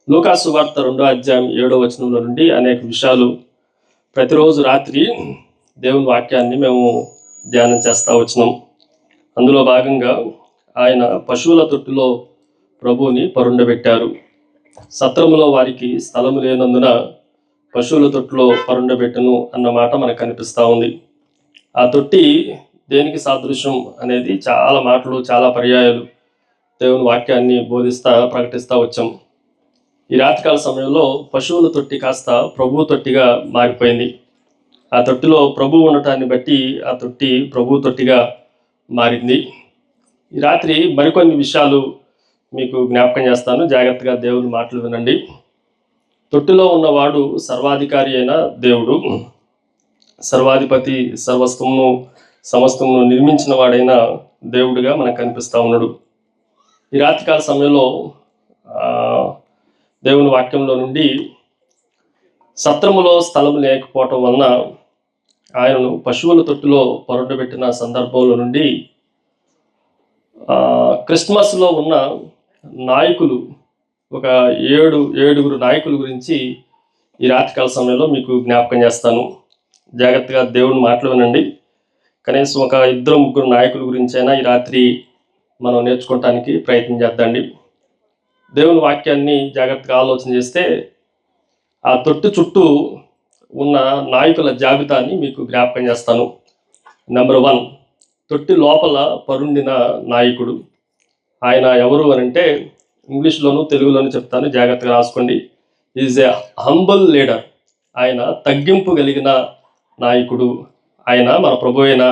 లూకాసు వార్త 2వ అధ్యాయం 7వ వచనంలో నుండి అనేక విషయాలు ప్రతిరోజు రాత్రి దేవుని వాక్యాన్ని మేము ధ్యానం చేస్తూ వచ్చినాం. అందులో భాగంగా ఆయన పశువుల తొట్టులో ప్రభువుని పరుండబెట్టారు. సత్రములో వారికి స్థలము లేనందున పశువుల తొట్టులో పరుండబెట్టును అన్న మాట మనకు కనిపిస్తూ ఉంది. ఆ తొట్టి దేనికి సాదృశ్యం అనేది చాలా మాటలు, చాలా పర్యాయాలు దేవుని వాక్యాన్ని ప్రకటిస్తూ వచ్చాం. ఈ రాత్రికాల సమయంలో పశువుల తొట్టి కాస్త ప్రభు తొట్టిగా మారిపోయింది. ఆ తొట్టిలో ప్రభు ఉండటాన్ని బట్టి ఆ తొట్టి ప్రభు తొట్టిగా మారింది. ఈ రాత్రి మరికొన్ని విషయాలు మీకు జ్ఞాపకం చేస్తాను. జాగ్రత్తగా దేవుని మాటలు వినండి. తొట్టిలో ఉన్నవాడు సర్వాధికారి అయిన దేవుడు, సర్వాధిపతి, సమస్తమును నిర్మించిన వాడైన దేవుడిగా మనకు కనిపిస్తూ ఉన్నాడు. ఈ రాత్రికాల సమయంలో దేవుని వాక్యంలో నుండి సత్రములో స్థలం లేకపోవటం వలన ఆయనను పశువుల తొట్టిలో పరుండబెట్టిన సందర్భంలో నుండి క్రిస్మస్లో ఉన్న నాయకులు, ఒక ఏడుగురు నాయకుల గురించి ఈ రాత్రికాల సమయంలో మీకు జ్ఞాపకం చేస్తాను. జాగ్రత్తగా దేవుని మాటలు వినండి. కనీసం ఒక 2-3 నాయకుల గురించి అయినా ఈ రాత్రి మనం నేర్చుకోవటానికి ప్రయత్నం చేద్దాండి. దేవుని వాక్యాన్ని జాగ్రత్తగా ఆలోచన చేస్తే ఆ తొట్టి చుట్టూ ఉన్న నాయకుల జాబితాని మీకు జ్ఞాపకం చేస్తాను. నెంబర్ 1, తొట్టి లోపల పరుండిన నాయకుడు. ఆయన ఎవరు అని అంటే ఇంగ్లీష్లోను తెలుగులోను చెప్తాను, జాగ్రత్తగా రాసుకోండి. Is a humble leader. ఆయన తగ్గింపు కలిగిన నాయకుడు. ఆయన మన ప్రభు అయిన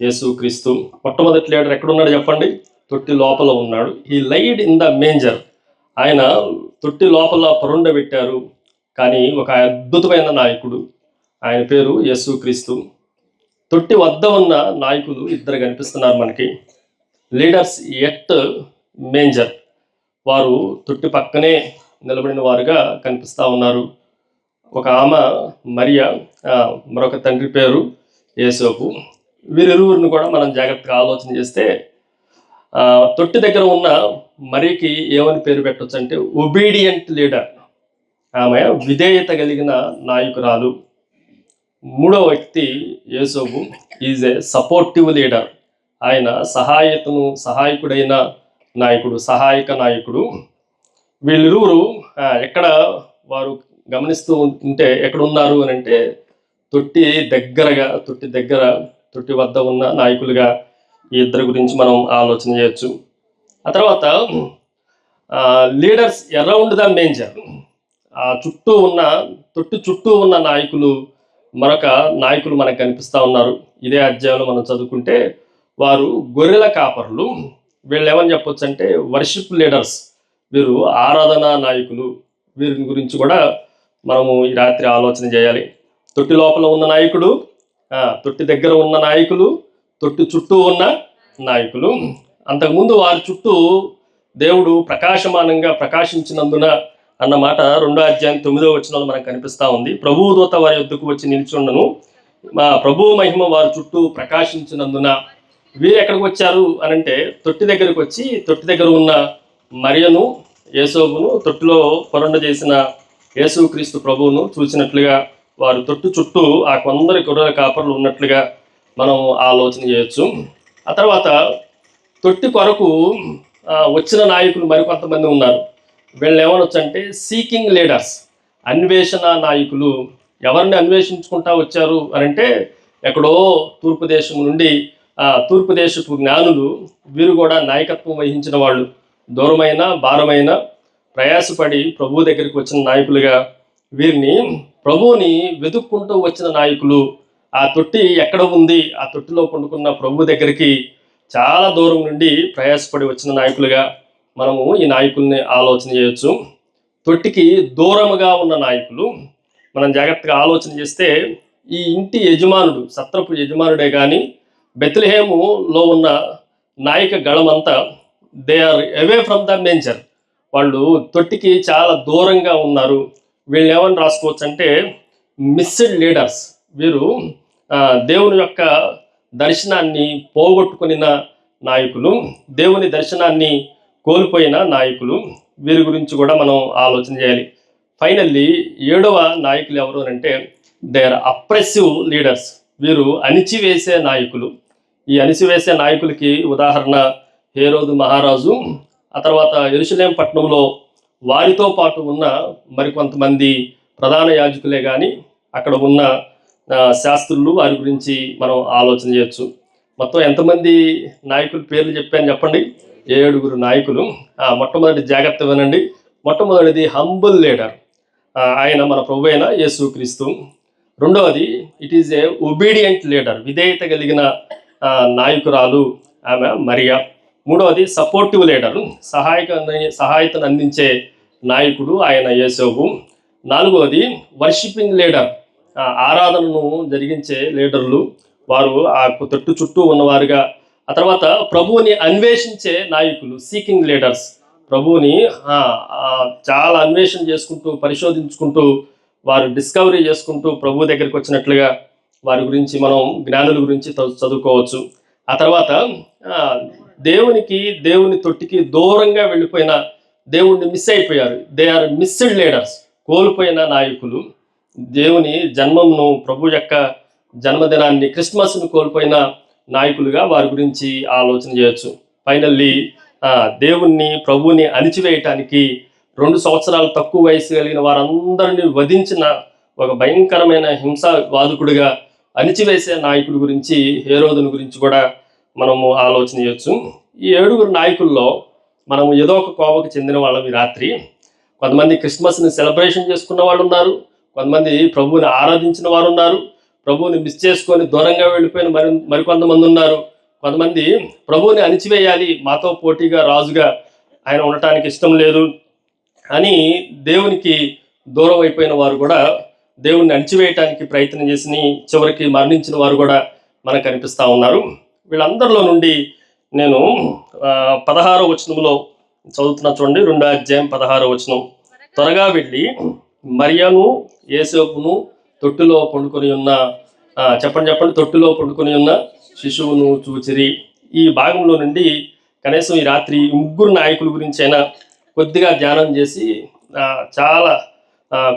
యేసుక్రీస్తు. మొట్టమొదటి లీడర్ ఎక్కడున్నాడు చెప్పండి? తొట్టి లోపల ఉన్నాడు. He laid in the manger. ఆయన తొట్టి లోపల పరుండబెట్టారు. కానీ ఒక అద్భుతమైన నాయకుడు, ఆయన పేరు యేసుక్రీస్తు. తొట్టి వద్ద ఉన్న నాయకులు 2 కనిపిస్తున్నారు మనకి. లీడర్స్ ఎట్ మేంజర్, వారు తొట్టి పక్కనే నిలబడిన వారుగా కనిపిస్తూ ఉన్నారు. ఒక ఆమె మరియా, మరొక తండ్రి పేరు యేసోపు. వీరిరువురిని కూడా మనం జాగ్రత్తగా ఆలోచన చేస్తే తొట్టి దగ్గర ఉన్న మరీకి ఏమని పేరు పెట్టవచ్చు అంటే ఒబీడియంట్ లీడర్. ఆమె విధేయత కలిగిన నాయకురాలు. 3వ వ్యక్తి Yesobu is a supportive leader. ఆయన సహాయకుడైన నాయకుడు, సహాయక నాయకుడు. వీళ్ళిరువురు ఎక్కడ వారు గమనిస్తూ ఉంటే ఎక్కడ ఉన్నారు అని అంటే తొట్టి వద్ద ఉన్న నాయకులుగా ఈ 2 గురించి మనం ఆలోచన చేయొచ్చు. ఆ తర్వాత లీడర్స్ అరౌండ్ ద మేంజర్. తొట్టి చుట్టూ ఉన్న మరొక నాయకులు మనకు కనిపిస్తూ ఉన్నారు. ఇదే అధ్యాయంలో మనం చదువుకుంటే వారు గొర్రెల కాపరులు. వీళ్ళు ఏమని చెప్పొచ్చు అంటే వర్షిప్ లీడర్స్. వీరు ఆరాధనా నాయకులు. వీరి గురించి కూడా మనము ఈ రాత్రి ఆలోచన చేయాలి. తొట్టి లోపల ఉన్న నాయకుడు, తొట్టి దగ్గర ఉన్న నాయకులు, తొట్టి చుట్టూ ఉన్న నాయకులు. అంతకుముందు వారి చుట్టూ దేవుడు ప్రకాశమానంగా ప్రకాశించినందున అన్నమాట 2వ అధ్యాయం 9వ వచనంలో మనకు కనిపిస్తూ ఉంది. ప్రభువు దూత వారి యొద్దకు వచ్చి నిల్చుండను, మా ప్రభువు మహిమ వారి చుట్టూ ప్రకాశించినందున. వీరు ఎక్కడికి వచ్చారు అనంటే తొట్టి దగ్గరకు వచ్చి తొట్టి దగ్గర ఉన్న మరియను, యేసోబును, తొట్టిలో పరుండ చేసిన యేసుక్రీస్తు ప్రభువును చూసినట్లుగా వారు తొట్టి చుట్టూ ఆ కొందరి గొర్రెల కాపర్లు ఉన్నట్లుగా మనం ఆలోచన చేయొచ్చు. ఆ తర్వాత తొట్టి కొరకు వచ్చిన నాయకులు మరికొంతమంది ఉన్నారు. వీళ్ళు ఏమనొచ్చు అంటే సీకింగ్ లీడర్స్, అన్వేషణ నాయకులు. ఎవరిని అన్వేషించుకుంటా వచ్చారు అనంటే ఎక్కడో తూర్పు దేశం నుండి, తూర్పు దేశపు జ్ఞానులు. వీరు కూడా నాయకత్వం వహించిన వాళ్ళు. దూరమైన భారమైన ప్రయాసపడి ప్రభు దగ్గరికి వచ్చిన నాయకులుగా వీరిని, ప్రభువుని వెతుక్కుంటూ వచ్చిన నాయకులు. ఆ తొట్టి ఎక్కడ ఉంది, ఆ తొట్టిలో పండుకున్న ప్రభు దగ్గరికి చాలా దూరం నుండి ప్రయాసపడి వచ్చిన నాయకులుగా మనము ఈ నాయకుల్ని ఆలోచన చేయొచ్చు. తొట్టికి దూరముగా ఉన్న నాయకులు మనం జాగ్రత్తగా ఆలోచన చేస్తే ఈ ఇంటి యజమానుడు, సత్రపు యజమానుడే కానీ బెత్లెహేములో ఉన్న నాయక గళమంతా they are away from the manger. వాళ్ళు తొట్టికి చాలా దూరంగా ఉన్నారు. వీళ్ళు ఏమని రాసుకోవచ్చు అంటే మిస్డ్ లీడర్స్. వీరు దేవుని యొక్క దర్శనాన్ని పోగొట్టుకున్న నాయకులు, దేవుని దర్శనాన్ని కోల్పోయిన నాయకులు. వీరి గురించి కూడా మనం ఆలోచన చేయాలి. ఫైనల్లీ 7వ నాయకులు ఎవరు అంటే దే ఆర్ అప్రెసివ్ లీడర్స్. వీరు అణిచివేసే నాయకులు. ఈ అణిచివేసే నాయకులకి ఉదాహరణ హేరోదు మహారాజు, ఆ తర్వాత యెరూషలేం పట్టణంలో వారితో పాటు ఉన్న మరికొంతమంది ప్రధాన యాజకులే కానీ అక్కడ ఉన్న శాస్త్రులు, వారి గురించి మనం ఆలోచన చేయొచ్చు. మొత్తం ఎంతమంది నాయకుల పేర్లు చెప్పాను చెప్పండి? 7 నాయకులు. మొట్టమొదటి జాగ్రత్త వినండి. మొట్టమొదటిది హంబుల్ లీడర్, ఆయన మన ప్రభు అయిన యేసుక్రీస్తు. రెండవది it is a obedient leader, విధేయత కలిగిన నాయకురాలు ఆమె మరియా. మూడవది సపోర్టివ్ లీడర్, సహాయతను అందించే నాయకుడు ఆయన యేసోబు. నాలుగవది వర్షిపింగ్ లీడర్, ఆరాధనను జరిగించే లీడర్లు, వారు ఆ తొట్టు చుట్టూ ఉన్నవారుగా. ఆ తర్వాత ప్రభువుని అన్వేషించే నాయకులు, సీకింగ్ లీడర్స్, ప్రభువుని చాలా అన్వేషణ చేసుకుంటూ పరిశోధించుకుంటూ వారు డిస్కవరీ చేసుకుంటూ ప్రభు దగ్గరికి వచ్చినట్లుగా వారి గురించి మనం జ్ఞానుల గురించి చదువుకోవచ్చు. ఆ తర్వాత దేవుని తొట్టికి దూరంగా వెళ్ళిపోయిన, దేవుణ్ణి మిస్ అయిపోయారు, దే ఆర్ మిస్డ్ లీడర్స్, కోల్పోయిన నాయకులు. దేవుని జన్మమును, ప్రభు యొక్క జన్మదినాన్ని, క్రిస్మస్ను కోల్పోయిన నాయకులుగా వారి గురించి ఆలోచన చేయొచ్చు. ఫైనల్లీ ప్రభువుని అణిచివేయటానికి 2 సంవత్సరాలు తక్కువ వయసు కలిగిన వారందరినీ వధించిన ఒక భయంకరమైన హింసావాదుకుడిగా అణిచివేసే నాయకుడి గురించి, హేరోదుని గురించి కూడా మనము ఆలోచన చేయొచ్చు. ఈ 7 నాయకుల్లో మనము ఏదో ఒక కోవకు చెందిన వాళ్ళం ఈ రాత్రి. కొంతమంది క్రిస్మస్ని సెలబ్రేషన్ చేసుకున్న వాళ్ళు ఉన్నారు, కొంతమంది ప్రభువుని ఆరాధించిన వారు ఉన్నారు, ప్రభువుని మిస్ చేసుకొని దూరంగా వెళ్ళిపోయిన మరికొంతమంది ఉన్నారు. కొంతమంది ప్రభువుని అణిచివేయాలి, మాతో పోటీగా రాజుగా ఆయన ఉండటానికి ఇష్టం లేదు అని దేవునికి దూరం అయిపోయిన వారు కూడా, దేవుణ్ణి అణిచివేయటానికి ప్రయత్నం చేసి చివరికి మరణించిన వారు కూడా మనకు కనిపిస్తూ ఉన్నారు. వీళ్ళందరిలో నుండి నేను 16వ వచనంలో చదువుతున్నా చూడండి. 2వ అధ్యాయం 16వ వచనం. త్వరగా వెళ్ళి మరియను యేసేపును తొట్టులో పండుకొని ఉన్న, చెప్పండి తొట్టులో పండుకొని ఉన్న శిశువును చూచిరి. ఈ భాగంలో నుండి కనీసం ఈ రాత్రి 3 నాయకుల గురించి అయినా కొద్దిగా ధ్యానం చేసి చాలా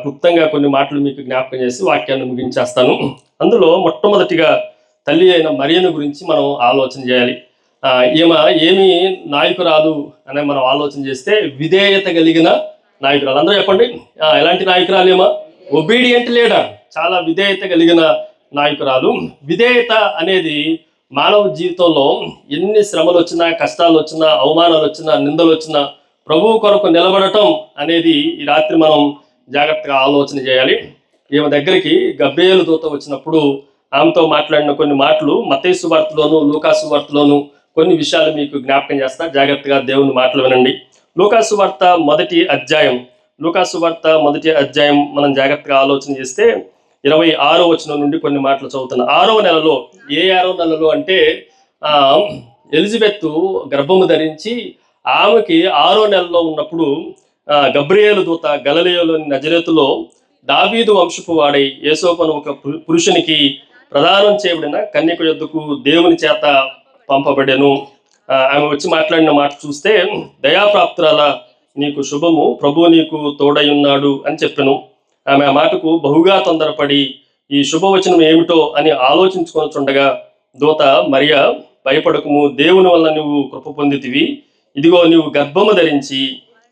క్లుప్తంగా కొన్ని మాటలు మీకు జ్ఞాపకం చేసి వాక్యాన్ని ముగించేస్తాను. అందులో మొట్టమొదటిగా తల్లి అయిన మరియను గురించి మనం ఆలోచన చేయాలి. ఏమి నాయకురాలు అనే మనం ఆలోచన చేస్తే విధేయత కలిగిన నాయకురాలు. అందరూ చెప్పండి, ఎలాంటి నాయకురాలు? ఒబీడియంట్ లీడర్, చాలా విధేయత కలిగిన నాయకురాలు. విధేయత అనేది మానవ జీవితంలో ఎన్ని శ్రమలు వచ్చినా, కష్టాలు వచ్చినా, అవమానాలు వచ్చినా, నిందలు వచ్చినా ప్రభువు కొరకు నిలబడటం అనేది ఈ రాత్రి మనం జాగ్రత్తగా ఆలోచన చేయాలి. ఈమె దగ్గరికి గబ్రియేలు దూత వచ్చినప్పుడు ఆమెతో మాట్లాడిన కొన్ని మాటలు మత్తయి సువార్తలోను, లూకా సువార్తలోను కొన్ని విషయాలు మీకు జ్ఞాపకం చేస్తా. జాగ్రత్తగా దేవుని మాటలు వినండి. లూకా సువార్త మొదటి అధ్యాయం మనం జాగ్రత్తగా ఆలోచన చేస్తే 26వ వచనం నుండి కొన్ని మాటలు చదువుతున్నా. 6వ నెలలో, 6వ నెలలో అంటే ఎలిజబెత్ గర్భము ధరించి ఆమెకి 6వ నెలలో ఉన్నప్పుడు గబ్రియేలు దూత గలిలయలోని నజరేతులో దావీదు వంశపు వాడై యేసోపును ఒక పురుషునికి ప్రదానం చేయబడిన కన్యక యొద్దకు దేవుని చేత పంపబడెను. ఆమె వచ్చి మాట్లాడిన మాట చూస్తే, దయాప్రాప్తురాల, నీకు శుభము, ప్రభువు నీకు తోడై ఉన్నాడు అని చెప్పెను. ఆమె ఆ మాటకు బహుగా తొందరపడి ఈ శుభవచనం ఏమిటో అని ఆలోచించుకొనుచుండగా దూత, మరియా, భయపడకుము, దేవుని వల్ల నువ్వు కృప పొందితివి. ఇదిగో నీవు గర్భము ధరించి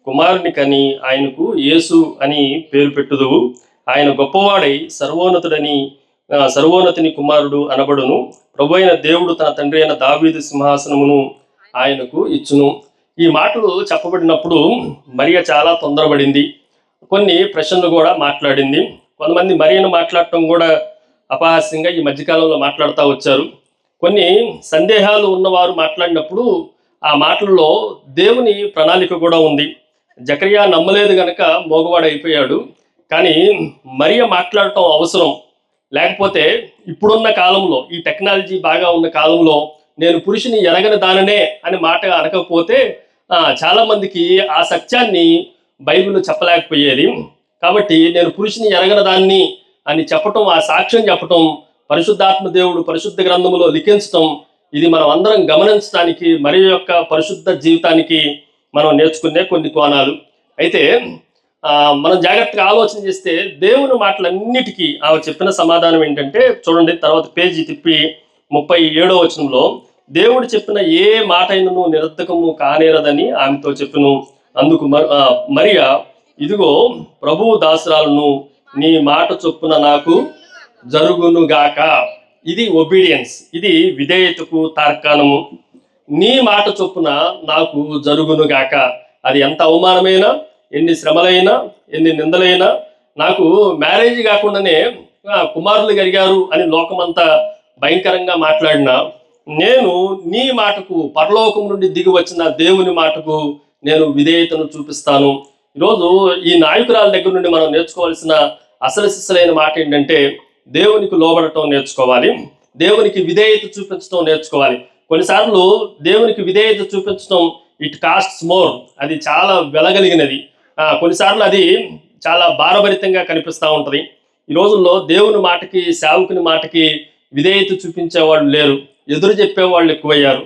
కుమారుని కని ఆయనకు యేసు అని పేరు పెట్టుదువు. ఆయన గొప్పవాడై సర్వోన్నతుని కుమారుడు అనబడును. ప్రభు అయిన దేవుడు తన తండ్రి అయిన దావీదు సింహాసనమును ఆయనకు ఇచ్చును. ఈ మాటలు చెప్పబడినప్పుడు మరియ చాలా తొందరపడింది. కొన్ని ప్రశ్నలు కూడా మాట్లాడింది. కొంతమంది మరియను మాట్లాడటం కూడా అపహాస్యంగా ఈ మధ్యకాలంలో మాట్లాడుతూ వచ్చారు. కొన్ని సందేహాలు ఉన్నవారు మాట్లాడినప్పుడు ఆ మాటల్లో దేవుని ప్రణాళిక కూడా ఉంది. జకరియా నమ్మలేదు గనక మోగవాడు అయిపోయాడు. కానీ మరియ మాట్లాడటం అవసరం. లేకపోతే ఇప్పుడున్న కాలంలో, ఈ టెక్నాలజీ బాగా ఉన్న కాలంలో నేను పురుషుని ఎరగని దాననే అని మాట అనకపోతే చాలా మందికి ఆ సత్యాన్ని బైబిల్ చెప్పలేకపోయేది. కాబట్టి నేను పురుషుని ఎరగని దాన్ని అని చెప్పటం, ఆ సాక్ష్యం చెప్పటం, పరిశుద్ధాత్మ దేవుడు పరిశుద్ధ గ్రంథములో లిఖించటం, ఇది మనం అందరం గమనించడానికి, మరి యొక్క పరిశుద్ధ జీవితానికి మనం నేర్చుకునే కొన్ని కోణాలు. అయితే మనం జాగ్రత్తగా ఆలోచన చేస్తే దేవుని మాటలన్నిటికీ ఆమె చెప్పిన సమాధానం ఏంటంటే, చూడండి తర్వాత పేజీ తిప్పి 37వ వచనంలో, దేవుడు చెప్పిన ఏ మాట అయినను నిరర్థకము కానేరదని ఆమెతో చెప్పును. అందుకు మరియా, ఇదిగో ప్రభువు దాసురాలను, నీ మాట చొప్పున నాకు జరుగునుగాక. ఇది ఒబీడియన్స్, ఇది విధేయతకు తార్కాణము. నీ మాట చొప్పున నాకు జరుగునుగాక. అది ఎంత అవమానమైనా, ఎన్ని శ్రమలైనా, ఎన్ని నిందలైనా, నాకు మ్యారేజ్ కాకుండానే కుమారులు కలిగారు అని లోకమంతా భయంకరంగా మాట్లాడినా, నేను నీ మాటకు, పరలోకం నుండి దిగి వచ్చిన దేవుని మాటకు నేను విధేయతను చూపిస్తాను. ఈరోజు ఈ నాయకురాల దగ్గర నుండి మనం నేర్చుకోవాల్సిన అసలు సిస్సలైన మాట ఏంటంటే, దేవునికి లోబడటం నేర్చుకోవాలి, దేవునికి విధేయత చూపించడం నేర్చుకోవాలి. కొన్నిసార్లు దేవునికి విధేయత చూపించడం ఇట్ కాస్ట్స్ మోర్, అది చాలా వెలగలిగినది. కొన్నిసార్లు అది చాలా భారభరితంగా కనిపిస్తూ ఉంటుంది. ఈ రోజుల్లో దేవుని మాటకి, సేవకుని మాటకి విధేయత చూపించేవాళ్ళు లేరు, ఎదురు చెప్పేవాళ్ళు ఎక్కువయ్యారు,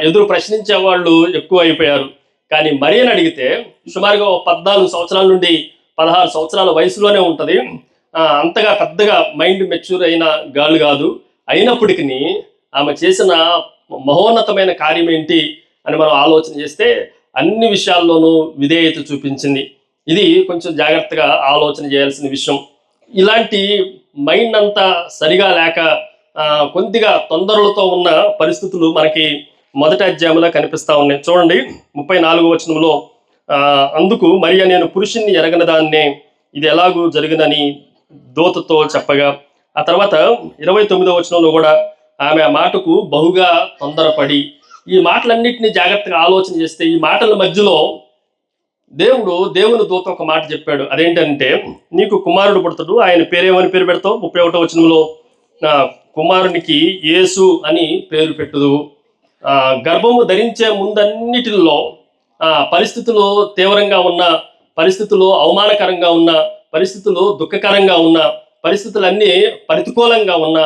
ఎదురు ప్రశ్నించేవాళ్ళు ఎక్కువ అయిపోయారు. కానీ మరియని అడిగితే సుమారుగా 14 సంవత్సరాల నుండి 16 సంవత్సరాల వయసులోనే ఉంటుంది. అంతగా పెద్దగా మైండ్ మెచ్యూర్ అయిన గాళ్ళు కాదు. అయినప్పటికీ ఆమె చేసిన మహోన్నతమైన కార్యం ఏంటి అని మనం ఆలోచన చేస్తే అన్ని విషయాల్లోనూ విధేయత చూపించింది. ఇది కొంచెం జాగ్రత్తగా ఆలోచన చేయాల్సిన విషయం. ఇలాంటి మైండ్ అంతా సరిగా లేక కొద్దిగా తొందరలతో ఉన్న పరిస్థితులు మనకి మొదటి అధ్యాయంలో కనిపిస్తూ ఉన్నాయి. చూడండి 34వ వచనంలో, అందుకు మరియ, నేను పురుషుణ్ణి ఎరగని దాన్నే, ఇది ఎలాగూ జరిగినని దూతతో చెప్పగా. ఆ తర్వాత 29వ వచనంలో కూడా ఆమె ఆ మాటకు బహుగా తొందరపడి. ఈ మాటలన్నింటినీ జాగ్రత్తగా ఆలోచన చేస్తే ఈ మాటల మధ్యలో దేవుని దూత ఒక మాట చెప్పాడు. అదేంటంటే, నీకు కుమారుడు పుడతాడు, ఆయన పేరేమని పేరు పెడతావు? 31వ వచనంలో, కుమారునికి యేసు అని పేరు పెట్టుదు. గర్భము ధరించే ముందన్నిటిలో పరిస్థితులు తీవ్రంగా ఉన్న, పరిస్థితులు అవమానకరంగా ఉన్న, పరిస్థితులు దుఃఖకరంగా ఉన్న, పరిస్థితులన్నీ ప్రతికూలంగా ఉన్న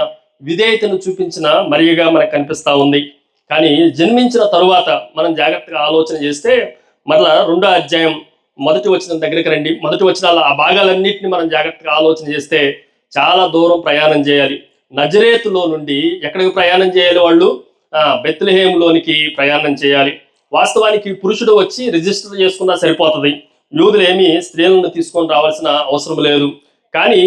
విధేయతను చూపించిన మరియగా మనకు కనిపిస్తూ ఉంది. కానీ జన్మించిన తరువాత మనం జాగ్రత్తగా ఆలోచన చేస్తే, మరలా 2వ అధ్యాయం మొదటి వచనం దగ్గరికి రండి. మొదటి వచనాల ఆ భాగాలన్నింటినీ మనం జాగ్రత్తగా ఆలోచన చేస్తే చాలా దూరం ప్రయాణం చేయాలి. నజరేతులో నుండి ఎక్కడికి ప్రయాణం చేయాలి? వాళ్ళు బెత్లెహేములోనికి ప్రయాణం చేయాలి. వాస్తవానికి పురుషుడు వచ్చి రిజిస్టర్ చేసుకున్నా సరిపోతుంది, యూదులు ఏమీ స్త్రీలను తీసుకొని రావాల్సిన అవసరం లేదు. కానీ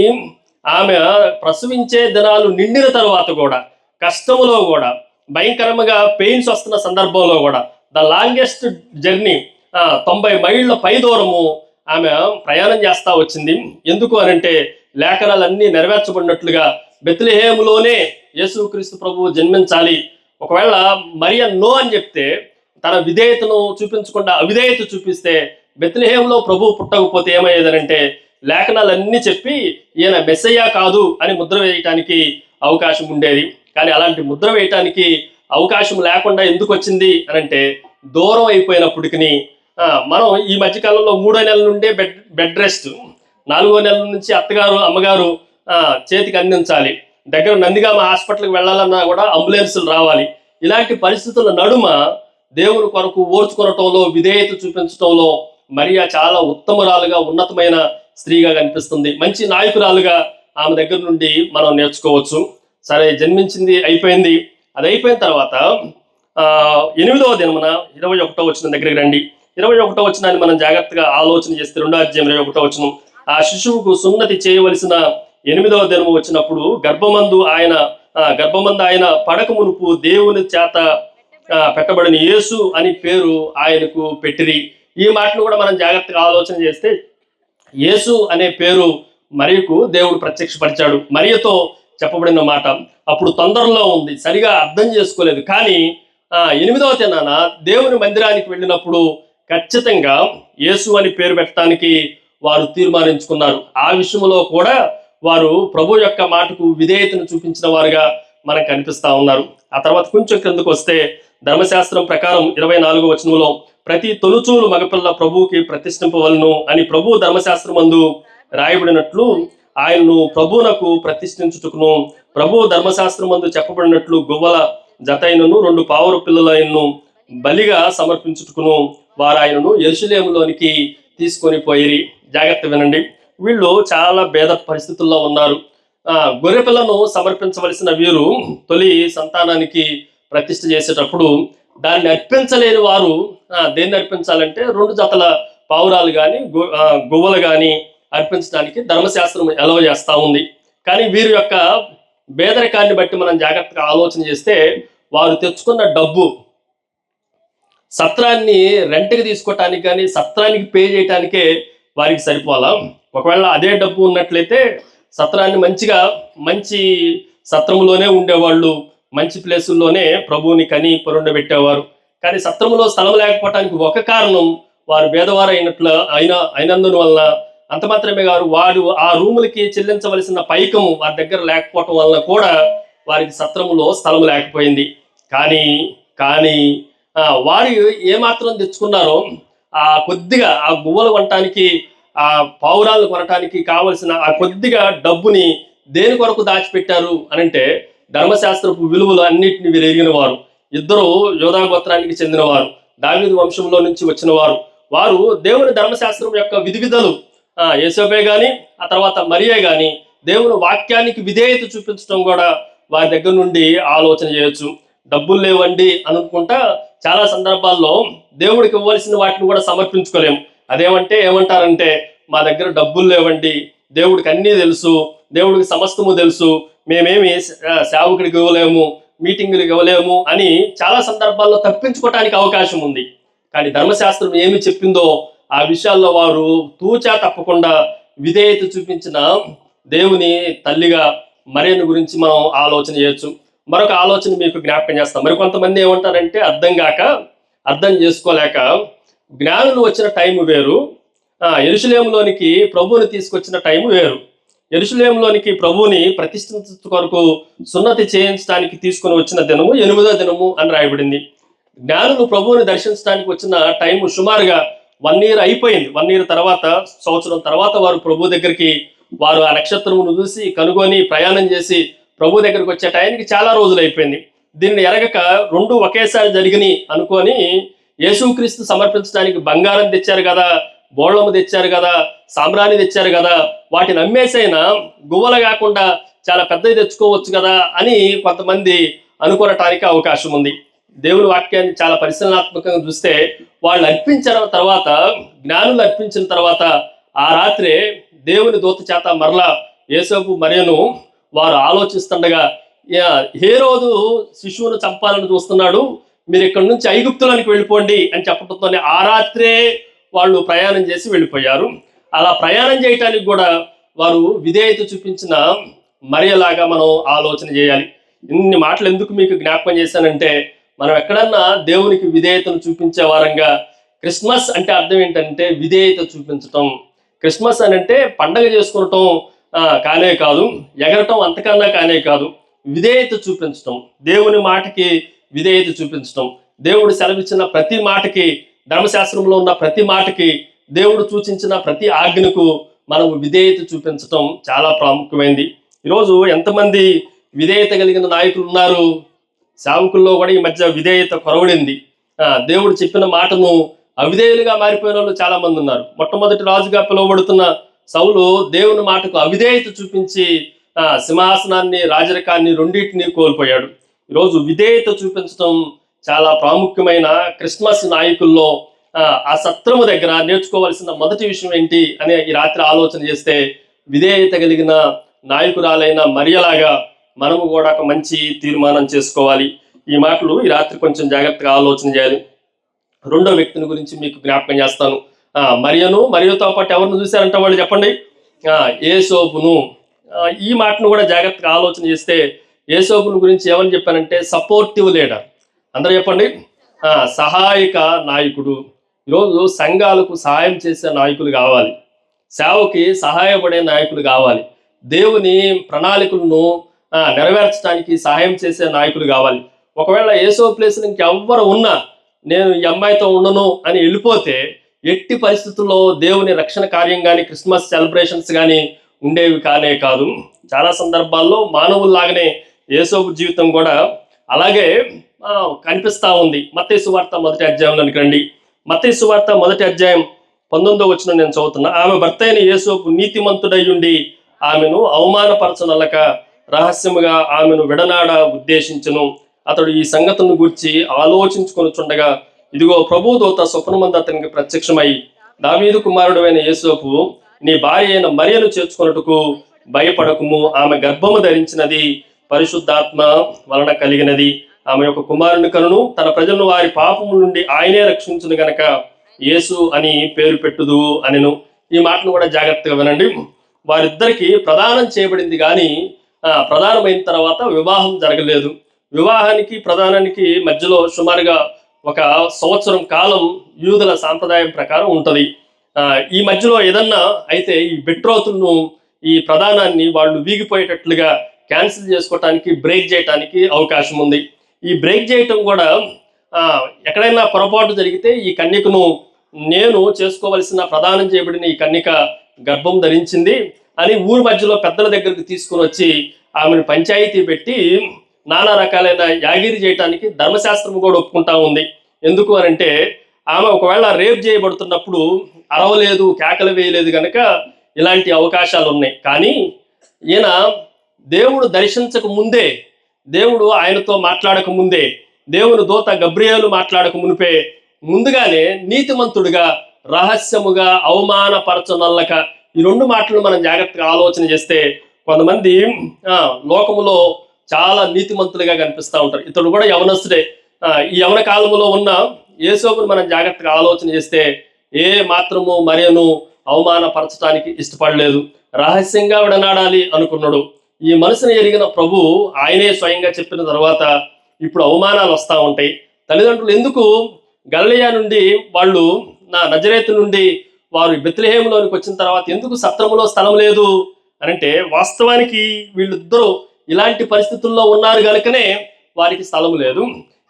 ఆమె ప్రసవించే దినాలు నిండిన తర్వాత కూడా, కష్టములో కూడా, భయంకరంగా పెయిన్స్ వస్తున్న సందర్భంలో కూడా, ద లాంగెస్ట్ జర్నీ 90 మైళ్ళ పై దూరము ఆమె ప్రయాణం చేస్తూ వచ్చింది. ఎందుకు అనంటే, లేఖనాలన్నీ నెరవేర్చబడినట్లుగా బెత్లెహేములోనే యేసుక్రీస్తు ప్రభువు జన్మించాలి. ఒకవేళ మరియ నో అని చెప్తే, తన విధేయతను చూపించకుండా అవిధేయత చూపిస్తే, బెత్లెహేములో ప్రభువు పుట్టకపోతే ఏమయ్యేదనంటే, లేఖనాలన్నీ చెప్పి ఈయన మెస్సయ్యా కాదు అని ముద్ర వేయటానికి అవకాశం ఉండేది. కానీ అలాంటి ముద్ర వేయటానికి అవకాశం లేకుండా ఎందుకు వచ్చింది అనంటే, దూరం అయిపోయినప్పటికీ మనం ఈ మధ్యకాలంలో 3వ నెల నుండే బెడ్ రెస్ట్, 4వ నెల నుంచి అత్తగారు అమ్మగారు చేతికి అందించాలి, దగ్గర నందిగామ హాస్పిటల్కి వెళ్ళాలన్నా కూడా అంబులెన్సులు రావాలి. ఇలాంటి పరిస్థితుల నడుమ దేవుని కొరకు ఓర్చుకొనటంలో, విధేయత చూపించడంలో మరియా చాలా ఉత్తమరాలుగా, ఉన్నతమైన స్త్రీగా కనిపిస్తుంది. మంచి నాయకురాలుగా ఆమె దగ్గర నుండి మనం నేర్చుకోవచ్చు. సరే, జన్మించింది, అయిపోయింది. అది అయిపోయిన తర్వాత 8వ దినమున 21వ వచనం దగ్గరికి రండి. 21వ వచనాన్ని మనం జాగ్రత్తగా ఆలోచన చేస్తే, 2వ అధ్యాయం 21వ వచనం, ఆ శిశువుకు సున్నతి చేయవలసిన 8వ దినము వచ్చినప్పుడు గర్భమందు ఆయన పడక మునుపు దేవుని చేత పెట్టబడిన యేసు అని పేరు ఆయనకు పెట్టిరి. ఈ మాటను కూడా మనం జాగ్రత్తగా ఆలోచన చేస్తే, యేసు అనే పేరు మరియకు దేవుడు ప్రత్యక్షపరిచాడు. మరియతో చెప్పబడిన మాట అప్పుడు తొందరలో ఉంది, సరిగా అర్థం చేసుకోలేదు. కానీ 8వ దినాన దేవుని మందిరానికి వెళ్ళినప్పుడు ఖచ్చితంగా యేసు అని పేరు పెట్టడానికి వారు తీర్మానించుకున్నారు. ఆ విషయంలో కూడా వారు ప్రభు యొక్క మాటకు విధేయతను చూపించిన వారుగా మనకు కనిపిస్తూ ఉన్నారు. ఆ తర్వాత కొంచెం కిందకు వస్తే, ధర్మశాస్త్రం ప్రకారం 24వ వచనంలో, ప్రతి తొలుచూలు మగపిల్ల ప్రభువుకి ప్రతిష్ఠింపవలను అని ప్రభు ధర్మశాస్త్రమందు రాయబడినట్లు ఆయన్ను ప్రభువునకు ప్రతిష్ఠించుటకును, ప్రభు ధర్మశాస్త్రమందు చెప్పబడినట్లు గువ్వల జతైనను 2 పావుర పిల్లలైనను బలిగా సమర్పించుటకును వారు ఆయనను యెరూషలేములోనికి తీసుకొని పోయిరి. జాగ్రత్త వినండి, వీళ్ళు చాలా భేద పరిస్థితుల్లో ఉన్నారు. గొర్రె పిల్లను సమర్పించవలసిన వీరు తొలి సంతానానికి ప్రతిష్ఠ చేసేటప్పుడు దాన్ని అర్పించలేని వారు దేన్ని అర్పించాలంటే 2 జతల పావురాలు కానీ గువ్వలు కానీ అర్పించడానికి ధర్మశాస్త్రం ఎలవ చేస్తూ ఉంది. కానీ వీరి యొక్క పేదరికాన్ని బట్టి మనం జాగ్రత్తగా ఆలోచన చేస్తే వారు తెచ్చుకున్న డబ్బు సత్రాన్ని రెంట్కి తీసుకోవటానికి కానీ సత్రానికి పే చేయటానికే వారికి సరిపోలా. ఒకవేళ అదే డబ్బు ఉన్నట్లయితే సత్రాన్ని మంచి సత్రంలోనే ఉండేవాళ్ళు, మంచి ప్లేసుల్లోనే ప్రభువుని కని పొరుండబెట్టేవారు. కానీ సత్రంలో స్థలం లేకపోవటానికి ఒక కారణం వారు పేదవారు అయినందున వలన, అంత మాత్రమే కాదు వారు ఆ రూములకి చెల్లించవలసిన పైకము వారి దగ్గర లేకపోవటం వలన కూడా వారికి సత్రములో స్థలం లేకపోయింది. కానీ వారు ఏమాత్రం తెచ్చుకున్నారో కొద్దిగా ఆ గువ్వలు కొనటానికి, ఆ పావురాలు కొనటానికి కావలసిన ఆ కొద్దిగా డబ్బుని దేని కొరకు దాచిపెట్టారు అనంటే ధర్మశాస్త్రపు విలువలు అన్నిటిని వీరు ఎరిగిన వారు. ఇద్దరు యోధా గోత్రానికి చెందినవారు, దావీదు వంశంలో నుంచి వచ్చిన వారు. వారు దేవుని ధర్మశాస్త్రం యొక్క విధివిధులు యేసోబే గాని ఆ తర్వాత మరియే గాని దేవుని వాక్యానికి విధేయత చూపించడం కూడా వారి దగ్గర నుండి ఆలోచన చేయొచ్చు. డబ్బులు లేవండి అనుకుంటా చాలా సందర్భాల్లో దేవుడికి ఇవ్వాల్సిన వాటిని కూడా సమర్పించుకోలేము. ఏమంటారంటే మా దగ్గర డబ్బులు లేవండి, దేవుడికి అన్నీ తెలుసు, దేవుడికి సమస్తము తెలుసు, మేమేమి సేవకుడికి ఇవ్వలేము, మీటింగులకు ఇవ్వలేము అని చాలా సందర్భాల్లో తప్పించుకోవటానికి అవకాశం ఉంది. కానీ ధర్మశాస్త్రం ఏమి చెప్పిందో ఆ విషయాల్లో వారు తూచా తప్పకుండా విధేయత చూపించిన దేవుని తల్లిగా మరియను గురించి మనం ఆలోచన చేయొచ్చు. మరొక ఆలోచన మీకు జ్ఞాపకం చేస్తాం. మరి కొంతమంది ఏమంటారంటే అర్థం చేసుకోలేక జ్ఞానులు వచ్చిన టైం వేరు, యెరూషలేములోనికి ప్రభువుని తీసుకొచ్చిన టైం వేరు. యెరూషలేములోనికి ప్రభువుని ప్రతిష్ఠించ కొరకు సున్నతి చేయించడానికి తీసుకుని వచ్చిన దినము 8వ దినము అని రాయబడింది. జ్ఞానులు ప్రభువుని దర్శించడానికి వచ్చిన టైం సుమారుగా 1 year అయిపోయింది. 1 year తర్వాత, సంవత్సరం తర్వాత వారు ప్రభు దగ్గరికి వారు ఆ నక్షత్రమును చూసి కనుగొని ప్రయాణం చేసి ప్రభు దగ్గరికి వచ్చే టైంకి చాలా రోజులు అయిపోయింది. దీన్ని ఎరగక 2 ఒకేసారి జరిగినాయి అనుకొని యేసుక్రీస్తు సమర్పించడానికి బంగారం తెచ్చారు కదా, బోళము తెచ్చారు కదా, సామ్రాణి తెచ్చారు కదా, వాటిని అమ్మేసైనా గువ్వలు కాకుండా చాలా పెద్దది తెచ్చుకోవచ్చు కదా అని కొంతమంది అనుకోవటానికి అవకాశం ఉంది. దేవుని వాక్యాన్ని చాలా పరిశీలనాత్మకంగా చూస్తే వాళ్ళు అర్పించిన తర్వాత, జ్ఞానులు అర్పించిన తర్వాత ఆ రాత్రే దేవుని దూత చేత మరలా యేసోపు మరియను వారు ఆలోచిస్తుండగా హేరోదు శిశువును చంపాలని చూస్తున్నాడు, మీరు ఇక్కడి నుంచి ఐగుప్తులోనికి వెళ్ళిపోండి అని చెప్పడంతోనే ఆ రాత్రే వాళ్ళు ప్రయాణం చేసి వెళ్ళిపోయారు. అలా ప్రయాణం చేయటానికి కూడా వారు విధేయత చూపించిన మరియలాగా మనం ఆలోచన చేయాలి. ఇన్ని మాటలు ఎందుకు మీకు జ్ఞాపకం చేశానంటే, మనం ఎక్కడన్నా దేవునికి విధేయతను చూపించే వారంగా, క్రిస్మస్ అంటే అర్థం ఏంటంటే విధేయత చూపించటం. క్రిస్మస్ అని అంటే పండగ చేసుకునటం కానే కాదు, ఎగరటం అంతకన్నా కానే కాదు, విధేయత చూపించటం, దేవుని మాటకి విధేయత చూపించటం, దేవుడు సెలవిచ్చిన ప్రతి మాటకి, ధర్మశాస్త్రంలో ఉన్న ప్రతి మాటకి, దేవుడు సూచించిన ప్రతి ఆజ్ఞకు మనం విధేయత చూపించటం చాలా ప్రాముఖ్యమైనది. ఈరోజు ఎంతమంది విధేయత కలిగిన నాయకులు ఉన్నారు? సేవకుల్లో కూడా ఈ మధ్య విధేయత కొరవడింది. దేవుడు చెప్పిన మాటను అవిధేయులుగా మారిపోయిన వాళ్ళు చాలా మంది ఉన్నారు. మొట్టమొదటి రాజుగా పిలువబడుతున్న సౌలు దేవుని మాటకు అవిధేయత చూపించి సింహాసనాన్ని, రాజరికాన్ని రెండింటినీ కోల్పోయాడు. ఈరోజు విధేయత చూపించడం చాలా ప్రాముఖ్యమైన క్రిస్మస్ నాయకుల్లో ఆ సత్రము దగ్గర నేర్చుకోవాల్సిన మొదటి విషయం ఏంటి అని ఈ రాత్రి ఆలోచన చేస్తే, విధేయత కలిగిన నాయకురాలైన మరియలాగా మనము కూడా ఒక మంచి తీర్మానం చేసుకోవాలి. ఈ మాటలు ఈ రాత్రి కొంచెం జాగ్రత్తగా ఆలోచన చేయాలి. 2వ వ్యక్తిని గురించి మీకు జ్ఞాపకం చేస్తాను. మరియతో పాటు ఎవరిని చూశారంటే వాళ్ళు చెప్పండి, యేసోపును. ఈ మాటను కూడా జాగ్రత్తగా ఆలోచన చేస్తే యేసోపును గురించి ఏమని చెప్పానంటే సపోర్టివ్ లీడర్. అందరూ చెప్పండి, సహాయక నాయకుడు. ఈరోజు సంఘాలకు సహాయం చేసే నాయకులు కావాలి, సేవకి సహాయపడే నాయకులు కావాలి, దేవుని ప్రణాళికలను నెరవేర్చడానికి సహాయం చేసే నాయకులు కావాలి. ఒకవేళ యేసో ప్లేస్ ఇంకెవ్వరు ఉన్నా నేను ఈ అమ్మాయితో ఉండను అని వెళ్ళిపోతే ఎట్టి పరిస్థితుల్లో దేవుని రక్షణ కార్యం కానీ, క్రిస్మస్ సెలబ్రేషన్స్ కానీ ఉండేవి కానే కాదు. చాలా సందర్భాల్లో మానవుల్లాగానే యేసోపు జీవితం కూడా అలాగే కనిపిస్తూ ఉంది. మత్తయి సువార్త 1వ అధ్యాయంలోనికి రండి. మత్తయి సువార్త 1వ అధ్యాయం 19వ వచనం నేను చదువుతున్నా. ఆమె భర్త అయిన యేసోపు నీతిమంతుడయ్యుండి ఆమెను అవమానపరచనల్లక రహస్యముగా ఆమెను విడనాడ ఉద్దేశించును. అతడు ఈ సంగతులను గూర్చి ఆలోచించుకొనుచుండగా ఇదిగో ప్రభువు దూత స్వప్నమందు అతనికి ప్రత్యక్షమై, దావీదు కుమారుడు అయిన యేసోపు, నీ భార్య అయిన మరియను చేర్చుకొనుటకు భయపడకుము, ఆమె గర్భము ధరించినది పరిశుద్ధాత్మ వలన కలిగినది, ఆమె యొక్క కుమారుని కనును, తన ప్రజలను వారి పాపము నుండి ఆయనే రక్షించును గనక యేసు అని పేరు పెట్టుదు అనెను. ఈ మాటను కూడా జాగ్రత్తగా వినండి. వారిద్దరికి ప్రదానం చేయబడింది కానీ ప్రదానమైన తర్వాత వివాహం జరగలేదు. వివాహానికి ప్రదానానికి మధ్యలో సుమారుగా 1 సంవత్సరం కాలం యూదుల సాంప్రదాయం ప్రకారం ఉంటుంది. ఈ మధ్యలో ఏదన్నా అయితే ఈ బెట్రోతులను, ఈ ప్రదానాన్ని వాళ్ళు వీగిపోయేటట్లుగా క్యాన్సిల్ చేసుకోవటానికి, బ్రేక్ చేయటానికి అవకాశం ఉంది. ఈ బ్రేక్ చేయటం కూడా ఎక్కడైనా పొరపాటు జరిగితే ఈ కన్యకను, నేను చేసుకోవలసిన ప్రదానం చేయబడిన ఈ కన్యక గర్భం ధరించింది అని ఊరి మధ్యలో పెద్దల దగ్గరికి తీసుకుని వచ్చి ఆమెను పంచాయతీ పెట్టి నానా రకాలైన యాగిరి చేయటానికి ధర్మశాస్త్రం కూడా ఒప్పుకుంటా ఉంది. ఎందుకు అనంటే ఆమె ఒకవేళ రేప్ చేయబడుతున్నప్పుడు అరవలేదు, కేకలు వేయలేదు కనుక ఇలాంటి అవకాశాలు ఉన్నాయి. కానీ ఈయన దేవుడు దర్శించక ముందే, దేవుడు ఆయనతో మాట్లాడక ముందే, దేవుని దూత గబ్రియేలు మాట్లాడక మునిపే ముందుగానే నీతిమంతుడిగా రహస్యముగా అవమానపరచనల్లక, ఈ 2 మాటలు మనం జాగ్రత్తగా ఆలోచన చేస్తే కొంతమంది లోకములో చాలా నీతిమంతులుగా కనిపిస్తూ ఉంటారు. ఇతడు కూడా యవనస్తుడే. ఈ యవన కాలంలో ఉన్న యేసోబును మనం జాగ్రత్తగా ఆలోచన చేస్తే ఏ మాత్రము మరియను అవమానపరచడానికి ఇష్టపడలేదు. రహస్యంగా విడనాడాలి అనుకున్నాడు. ఈ మనసును ఎరిగిన ప్రభు ఆయనే స్వయంగా చెప్పిన తర్వాత ఇప్పుడు అవమానాలు వస్తూ ఉంటాయి. తల్లిదండ్రులు ఎందుకు గలిలయ నుండి వాళ్ళు, నజరేతు నుండి వారు బెత్లెహేములోనికి వచ్చిన తర్వాత ఎందుకు సత్రములో స్థలం లేదు అనంటే, వాస్తవానికి వీళ్ళిద్దరూ ఇలాంటి పరిస్థితుల్లో ఉన్నారు కనుకనే వారికి స్థలం లేదు.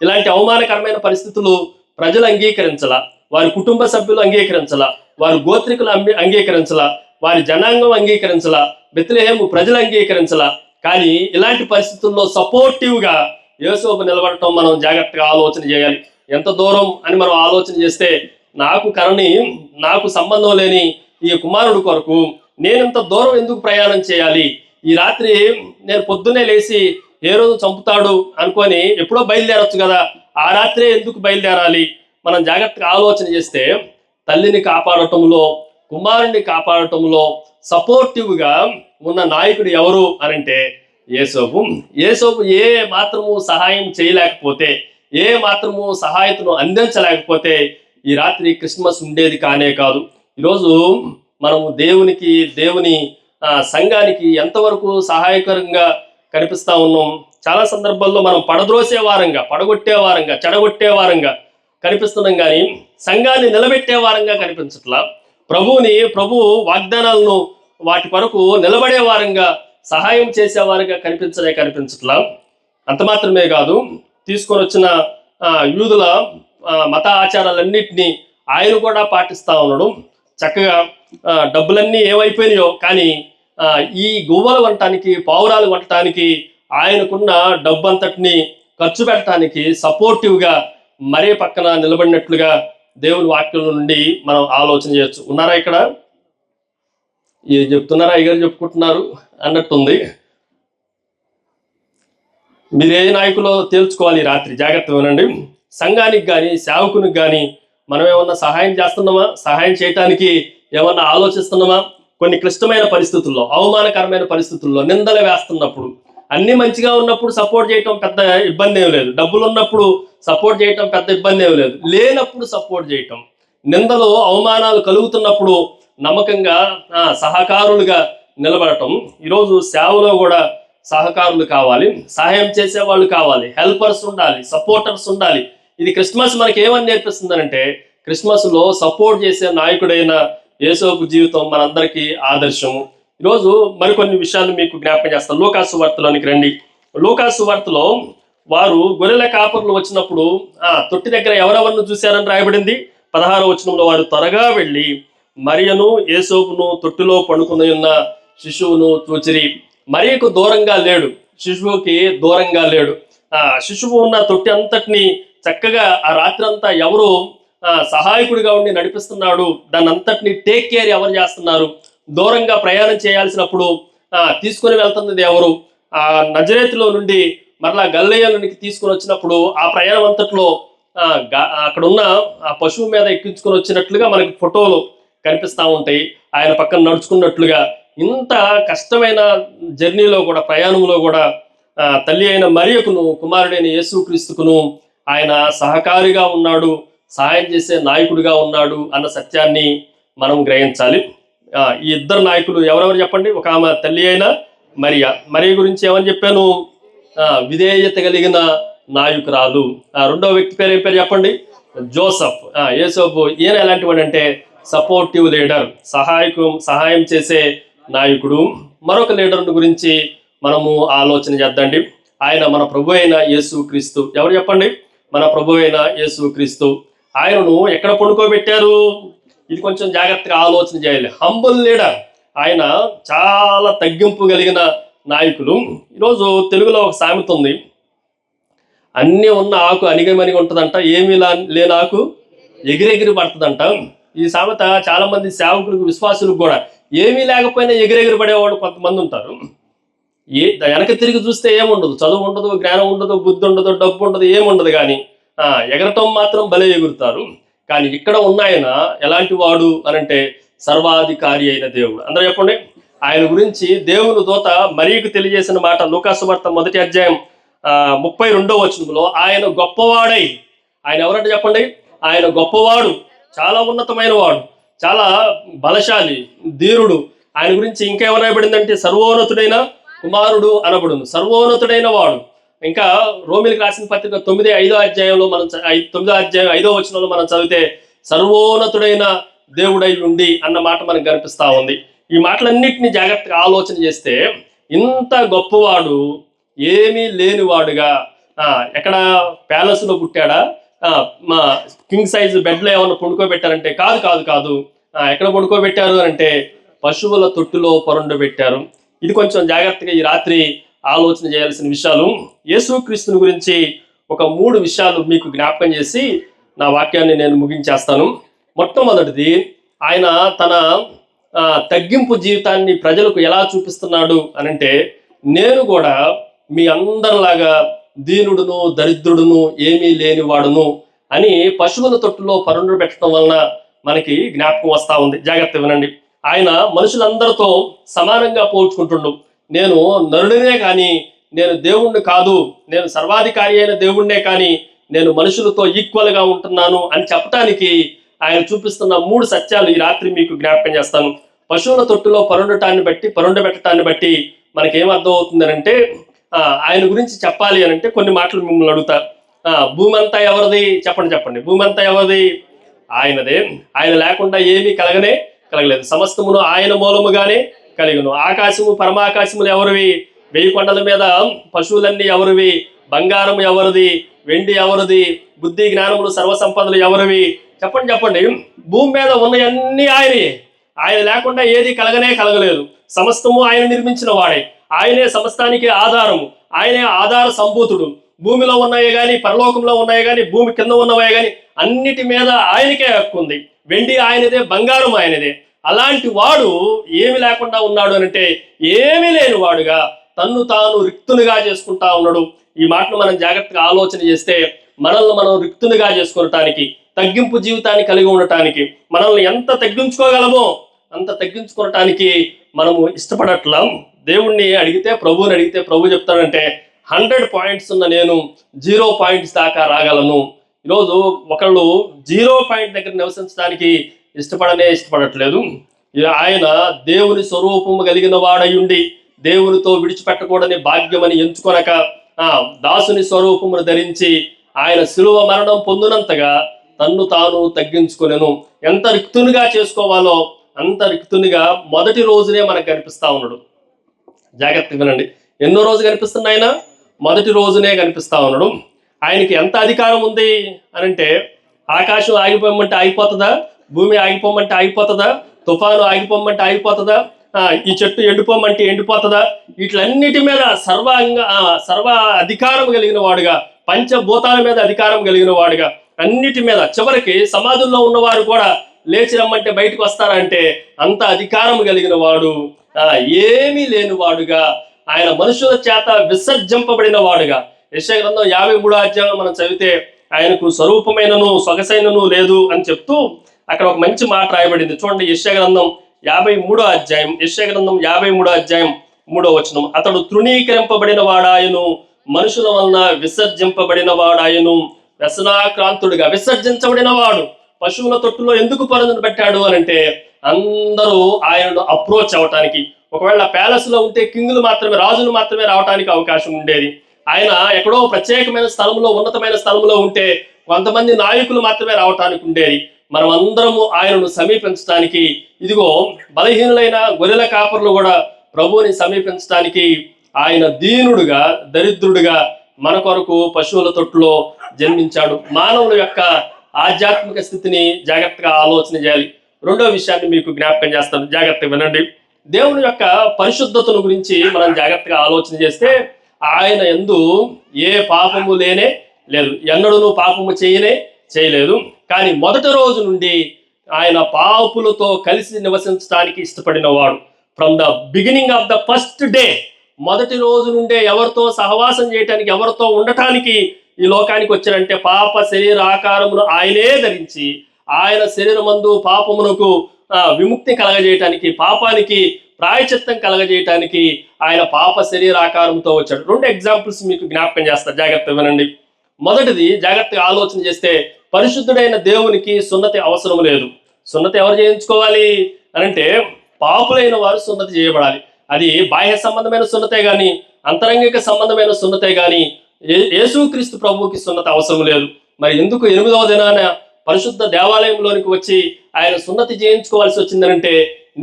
ఇలాంటి అవమానకరమైన పరిస్థితులు ప్రజలు అంగీకరించలా, వారి కుటుంబ సభ్యులు అంగీకరించలా, వారి గోత్రికులు అంగీకరించలా, వారి జనాంగం అంగీకరించలా, బెత్లెహేము ప్రజలు అంగీకరించలా. కానీ ఇలాంటి పరిస్థితుల్లో సపోర్టివ్గా యేసోబు నిలబడటం మనం జాగ్రత్తగా ఆలోచన చేయాలి. ఎంత దూరం అని మనం ఆలోచన చేస్తే, నాకు సంబంధం లేని ఈ కుమారుడు కొరకు నేనింత దూరం ఎందుకు ప్రయాణం చేయాలి? ఈ రాత్రి నేను పొద్దున్నే లేచి ఏ రోజు చంపుతాడు అనుకొని ఎప్పుడో బయలుదేరొచ్చు కదా, ఆ రాత్రే ఎందుకు బయలుదేరాలి? మనం జాగ్రత్తగా ఆలోచన చేస్తే తల్లిని కాపాడటంలో, కుమారుణ్ణి కాపాడటంలో సపోర్టివ్గా ఉన్న నాయకుడు ఎవరు అనంటే యేసోబు. యేసోబు ఏ మాత్రము సహాయం చేయలేకపోతే, ఏ మాత్రము సహాయతను అందించలేకపోతే ఈ రాత్రి క్రిస్మస్ ఉండేది కానే కాదు. ఈరోజు మనము దేవుని సంఘానికి ఎంతవరకు సహాయకరంగా కనిపిస్తా ఉన్నాం? చాలా సందర్భాల్లో మనం పడద్రోసే వారంగా, పడగొట్టే వారంగా, చెడగొట్టే వారంగా కనిపిస్తున్నాం, కానీ సంఘాన్ని నిలబెట్టే వారంగా కనిపించట్లా. ప్రభు వాగ్దానాలను వాటి కొరకు నిలబడే వారంగా, సహాయం చేసేవారుగా కనిపించట్లా. అంత మాత్రమే కాదు, తీసుకొని వచ్చిన యూదుల మత ఆచారాలన్నింటినీ ఆయన కూడా పాటిస్తా ఉన్నాడు. చక్కగా డబ్బులన్నీ ఏమైపోయినాయో, కానీ ఈ గువ్వలు వండటానికి, పావురాలు వండటానికి ఆయనకున్న డబ్బు అంతటిని ఖర్చు పెట్టడానికి సపోర్టివ్గా మరే పక్కన నిలబడినట్లుగా దేవుని వాక్యం నుండి మనం ఆలోచన చేయొచ్చు. ఉన్నారా ఇక్కడ? ఏం చెప్తున్నారా? అయ్యగారు చెప్పుకుంటున్నారు అన్నట్టుంది. మీరే నాయకులో తేల్చుకోవాలి. రాత్రి జాగ్రత్త వినండి. సంఘానికి కానీ, సేవకునికి కానీ మనం ఏమన్నా సహాయం చేస్తున్నామా? సహాయం చేయటానికి ఏమన్నా ఆలోచిస్తున్నామా? కొన్ని క్లిష్టమైన పరిస్థితుల్లో, అవమానకరమైన పరిస్థితుల్లో, నిందలు వేస్తున్నప్పుడు, అన్ని మంచిగా ఉన్నప్పుడు సపోర్ట్ చేయటం పెద్ద ఇబ్బంది ఏం లేదు. డబ్బులు ఉన్నప్పుడు సపోర్ట్ చేయటం పెద్ద ఇబ్బంది ఏం లేదు. లేనప్పుడు సపోర్ట్ చేయటం, నిందలు అవమానాలు కలుగుతున్నప్పుడు నమ్మకంగా సహకారులుగా నిలబడటం. ఈరోజు సేవలో కూడా సహకారులు కావాలి, సహాయం చేసే వాళ్ళు కావాలి, హెల్పర్స్ ఉండాలి, సపోర్టర్స్ ఉండాలి. ఇది క్రిస్మస్ మనకి ఏమని నేర్పిస్తుందనంటే, క్రిస్మస్లో సపోర్ట్ చేసే నాయకుడైన యేసోబు జీవితం మనందరికీ ఆదర్శము. ఈరోజు మరికొన్ని విషయాలు మీకు జ్ఞాపకం చేస్తాను. లూకాసు వార్తలోనికి రండి. లూకాసు వార్తలో వారు గొర్రెల కాపరులు వచ్చినప్పుడు తొట్టి దగ్గర ఎవరెవరిని చూశారని రాయబడింది. 16వ వచనంలో వారు త్వరగా వెళ్ళి మరియను యేసోబును తొట్టిలో పడుకుని ఉన్న శిశువును చూచిరి. మరియకు దూరంగా లేడు, శిశువుకి దూరంగా లేడు. శిశువు ఉన్న తొట్టి అంతటిని చక్కగా ఆ రాత్రి అంతా ఎవరు సహాయకుడిగా ఉండి నడిపిస్తున్నాడు. దాన్ని అంతటిని టేక్ కేర్ ఎవరు చేస్తున్నారు? దూరంగా ప్రయాణం చేయాల్సినప్పుడు తీసుకుని వెళ్తున్నది ఎవరు? ఆ నజరేతులో నుండి మరలా గలిలయలోనికి తీసుకుని వచ్చినప్పుడు ఆ ప్రయాణం అంతట్లో అక్కడ ఉన్న ఆ పశువు మీద ఎక్కించుకొని వచ్చినట్లుగా మనకి ఫోటోలు కనిపిస్తూ ఉంటాయి. ఆయన పక్కన నడుచుకున్నట్లుగా ఇంత కష్టమైన జర్నీలో కూడా, ప్రయాణంలో కూడా తల్లి అయిన మరియకును కుమారుడైన యేసుక్రీస్తుకును ఆయన సహకారిగా ఉన్నాడు, సహాయం చేసే నాయకుడిగా ఉన్నాడు అన్న సత్యాన్ని మనం గ్రహించాలి. ఈ ఇద్దరు నాయకులు ఎవరెవరు చెప్పండి? ఒక ఆమె తల్లి అయిన మరియ గురించి ఏమని చెప్పాను? విధేయత కలిగిన నాయకురాలు. రెండవ వ్యక్తి పేరు ఏం పేరు చెప్పండి? జోసఫ్. యేసోబు. ఈయన ఎలాంటి వాడు అంటే సపోర్టివ్ లీడర్, సహాయం చేసే నాయకుడు. మరొక లీడర్ గురించి మనము ఆలోచన చేద్దండి. ఆయన మన ప్రభు అయిన యేసుక్రీస్తు. ఎవరు చెప్పండి? మన ప్రభు అయిన యేసుక్రీస్తు. ఆయనను ఎక్కడ పడుకోబెట్టారు? ఇది కొంచెం జాగ్రత్తగా ఆలోచన చేయాలి. Humble leader. ఆయన చాలా తగ్గింపు కలిగిన నాయకులు. ఈరోజు తెలుగులో ఒక సామెత ఉంది, అన్నీ ఉన్న ఆకు అనిగమనిగి ఉంటుందంట, ఏమీ లేని ఆకు ఎగిరెగిరి పడుతుందంట. ఈ సామెత చాలా మంది సేవకులకు, విశ్వాసులకు కూడా, ఏమీ లేకపోయినా ఎగిరెగిరి పడేవాళ్ళు కొంతమంది ఉంటారు. వెనక తిరిగి చూస్తే ఏముండదు, చదువు ఉండదు, జ్ఞానం ఉండదు, బుద్ధి ఉండదు, డబ్బు ఉండదు, ఏముండదు, కానీ ఎగరటం మాత్రం భలే ఎగురుతారు. కానీ ఇక్కడ ఉన్న ఆయన ఎలాంటి వాడు అనంటే సర్వాధికారి అయిన దేవుడు. అందరూ చెప్పండి. ఆయన గురించి దేవుని దూత మరియకు తెలియజేసిన మాట లూకా సువార్త 1వ అధ్యాయం 32వ వచనంలో, ఆయన గొప్పవాడై. ఆయన ఎవరంటే చెప్పండి? ఆయన గొప్పవాడు, చాలా ఉన్నతమైన వాడు, చాలా బలశాలి, ధీరుడు. ఆయన గురించి ఇంకేమైనా రాయబడిందంటే సర్వోన్నతుడైన కుమారుడు అనబడును, సర్వోన్నతుడైన వాడు. ఇంకా రోమిలికి రాసిన పత్రిక 9వ అధ్యాయంలో మనం 9వ అధ్యాయం 5వ వచనంలో మనం చదివితే సర్వోన్నతుడైన దేవుడై ఉండి అన్న మాట మనకు కనిపిస్తా ఉంది. ఈ మాటలన్నింటినీ జాగ్రత్తగా ఆలోచన చేస్తే ఇంత గొప్పవాడు ఏమీ లేనివాడుగా ఎక్కడ ప్యాలెస్లో పుట్టాడా? మా కింగ్ సైజ్ బెడ్లో ఏమన్నా పడుకోబెట్టారంటే కాదు కాదు కాదు. ఎక్కడ పడుకోబెట్టారు అంటే పశువుల తొట్టులో పరుండబెట్టారు. ఇది కొంచెం జాగ్రత్తగా ఈ రాత్రి ఆలోచన చేయాల్సిన విషయాలు. యేసుక్రీస్తుని గురించి ఒక 3 విషయాలు మీకు జ్ఞాపకం చేసి నా వాక్యాన్ని నేను ముగించేస్తాను. మొట్టమొదటిది, ఆయన తన తగ్గింపు జీవితాన్ని ప్రజలకు ఎలా చూపిస్తున్నాడు అనంటే, నేను కూడా మీ అందరిలాగా దీనుడును, దరిద్రుడును, ఏమీ లేనివాడును అని పశువుల తొట్టులో పరుండు పెట్టడం వలన మనకి జ్ఞాపకం వస్తూ ఉంది. జాగ్రత్త వినండి. ఆయన మనుషులందరితో సమానంగా పోల్చుకుంటుండు. నేను నరుడినే కానీ నేను దేవుణ్ణి కాదు, నేను సర్వాధికారి అయిన దేవుణ్ణే కానీ నేను మనుషులతో ఈక్వల్గా ఉంటున్నాను అని చెప్పడానికి ఆయన చూపిస్తున్న 3 సత్యాలు ఈ రాత్రి మీకు జ్ఞాపకం చేస్తాను. పశువుల తొట్టులో పరుండబెట్టడాన్ని బట్టి మనకేమర్థం అవుతుంది అంటే, ఆయన గురించి చెప్పాలి అని అంటే కొన్ని మాటలు మిమ్మల్ని అడుగుతా. భూమి అంతా ఎవరిది? చెప్పండి. భూమి అంతా ఎవరిది? ఆయనదే. ఆయన లేకుండా ఏమీ కలగలేదు. సమస్తమును ఆయన మూలముగానే కలిగను. ఆకాశము పరమాకాశములు ఎవరివి? 1000 కొండల మీద పశువులన్నీ ఎవరివి? బంగారం ఎవరిది? వెండి ఎవరిది? బుద్ధి జ్ఞానములు సర్వసంపదలు ఎవరివి? చెప్పండి. భూమి మీద ఉన్నవన్నీ ఆయనే. ఆయన లేకుండా ఏది కలగలేదు. సమస్తము ఆయన నిర్మించిన వాడే. ఆయనే సమస్తానికి ఆధారము. ఆయనే ఆధార సంభూతుడు. భూమిలో ఉన్నాయి కానీ, పరలోకంలో ఉన్నాయి కానీ, భూమి కింద ఉన్నవే కానీ అన్నిటి మీద ఆయనకే హక్కు ఉంది. వెండి ఆయనదే, బంగారం ఆయనదే. అలాంటి వాడు ఏమి లేకుండా ఉన్నాడు అంటే ఏమీ లేని వాడుగా తన్ను తాను రిక్తునిగా చేసుకుంటా ఉన్నాడు. ఈ మాటను మనం జాగ్రత్తగా ఆలోచన చేస్తే మనల్ని మనం రిక్తునిగా చేసుకోవటానికి, తగ్గింపు జీవితాన్ని కలిగి ఉండటానికి, మనల్ని ఎంత తగ్గించుకోగలమో అంత తగ్గించుకోవటానికి మనము ఇష్టపడట్లా. దేవుణ్ణి అడిగితే, ప్రభువుని అడిగితే ప్రభు చెప్తాడంటే 100 పాయింట్స్ ఉన్న నేను 0 పాయింట్స్ దాకా రాగలను. ఈరోజు ఒకళ్ళు 0 పాయింట్ దగ్గర నివసించడానికి ఇష్టపడట్లేదు. ఆయన దేవుని స్వరూపము కలిగిన వాడయుండి దేవునితో విడిచిపెట్టకూడని భాగ్యమని ఎంచుకొనక దాసుని స్వరూపమును ధరించి ఆయన శిలువ మరణం పొందినంతగా తన్ను తాను తగ్గించుకొనెను. ఎంత రిక్తునిగా చేసుకోవాలో అంత రిక్తునిగా మొదటి రోజునే మనకు కనిపిస్తా ఉన్నాడు. జాగ్రత్తగా వినండి. ఎన్నో రోజు కనిపిస్తున్న ఆయన? మొదటి రోజునే కనిపిస్తా ఉన్నాడు. ఆయనకి ఎంత అధికారం ఉంది అనంటే, ఆకాశం ఆగిపోమంటే ఆగిపోతుందా? భూమి ఆగిపోమంటే ఆగిపోతుందా? తుఫాను ఆగిపోమంటే ఆగిపోతుందా? ఈ చెట్టు ఎండిపోమంటే ఎండిపోతుందా? వీటిలన్నిటి మీద సర్వ అధికారం కలిగిన వాడుగా, పంచభూతాల మీద అధికారం కలిగిన వాడుగా, అన్నిటి మీద, చివరికి సమాధుల్లో ఉన్నవారు కూడా లేచి రమ్మంటే బయటకు వస్తారంటే అంత అధికారం కలిగిన వాడు, ఏమీ లేని వాడుగా, ఆయన మనుషుల చేత విసర్జింపబడిన వాడుగా. యెషయా గ్రంథం 53వ అధ్యాయం మనం చదివితే ఆయనకు స్వరూపమైనను సొగసైనను లేదు అని చెప్తూ అక్కడ ఒక మంచి మాట రాయబడింది. చూడండి, యెషయా గ్రంథం 53వ అధ్యాయం, యెషయా గ్రంథం 53వ అధ్యాయం 3వ వచనం. అతడు తృణీకరింపబడిన వాడాయను, మనుషుల వలన విసర్జింపబడిన వాడాయను, వ్యసనాక్రాంతుడిగా. విసర్జించబడిన వాడు. పశువుల తొట్టులో ఎందుకు పరుదును పెట్టాడు అని అంటే అందరూ ఆయనను అప్రోచ్ అవటానికి. ఒకవేళ ప్యాలెస్ లో ఉంటే కింగులు మాత్రమే, రాజులు మాత్రమే రావడానికి అవకాశం ఉండేది. ఆయన ఎక్కడో ప్రత్యేకమైన స్థలంలో, ఉన్నతమైన స్థలంలో ఉంటే కొంతమంది నాయకులు మాత్రమే రావటానికి ఉండేది. మనం అందరము ఆయనను సమీపించడానికి, ఇదిగో బలహీనులైన గొర్రెల కాపర్లు కూడా ప్రభువుని సమీపించడానికి ఆయన దీనుడుగా, దరిద్రుడుగా మన కొరకు పశువుల తొట్టులో జన్మించాడు. మానవుల యొక్క ఆధ్యాత్మిక స్థితిని జాగ్రత్తగా ఆలోచన చేయాలి. రెండో విషయాన్ని మీకు జ్ఞాపకం చేస్తాను, జాగ్రత్తగా వినండి. దేవుని యొక్క పరిశుద్ధతను గురించి మనం జాగ్రత్తగా ఆలోచన చేస్తే ఆయన యందు ఏ పాపము లేనే లేదు, ఎన్నడూ పాపము చేయలేదు. కానీ మొదటి రోజు నుండి ఆయన పాపులతో కలిసి నివసించడానికి ఇష్టపడిన వాడు. From the beginning of the first day, మొదటి రోజు నుండే ఎవరితో సహవాసం చేయటానికి, ఎవరితో ఉండటానికి ఈ లోకానికి వచ్చారంటే పాప శరీర ఆకారమును ఆయనే ధరించి, ఆయన శరీరమందు పాపమునకు విముక్తి కలగజేయటానికి, పాపానికి ప్రాయచిత్తం కలగజేయటానికి ఆయన పాప శరీర ఆకారంతో వచ్చాడు. 2 ఎగ్జాంపుల్స్ మీకు జ్ఞాపకం చేస్తారు, జాగ్రత్తగా వినండి. మొదటిది, జాగ్రత్తగా ఆలోచన చేస్తే, పరిశుద్ధుడైన దేవునికి సున్నతి అవసరం లేదు. సున్నతి ఎవరు చేయించుకోవాలి అనంటే పాపులైన వారు సున్నతి చేయబడాలి. అది బాహ్య సంబంధమైన సున్నతే గాని, అంతరంగిక సంబంధమైన సున్నతే గాని యేసుక్రీస్తు ప్రభువుకి సున్నతి అవసరం లేదు. మరి ఎందుకు 8వ దినాన పరిశుద్ధ దేవాలయంలోనికి వచ్చి ఆయన సున్నతి చేయించుకోవాల్సి వచ్చిందనంటే,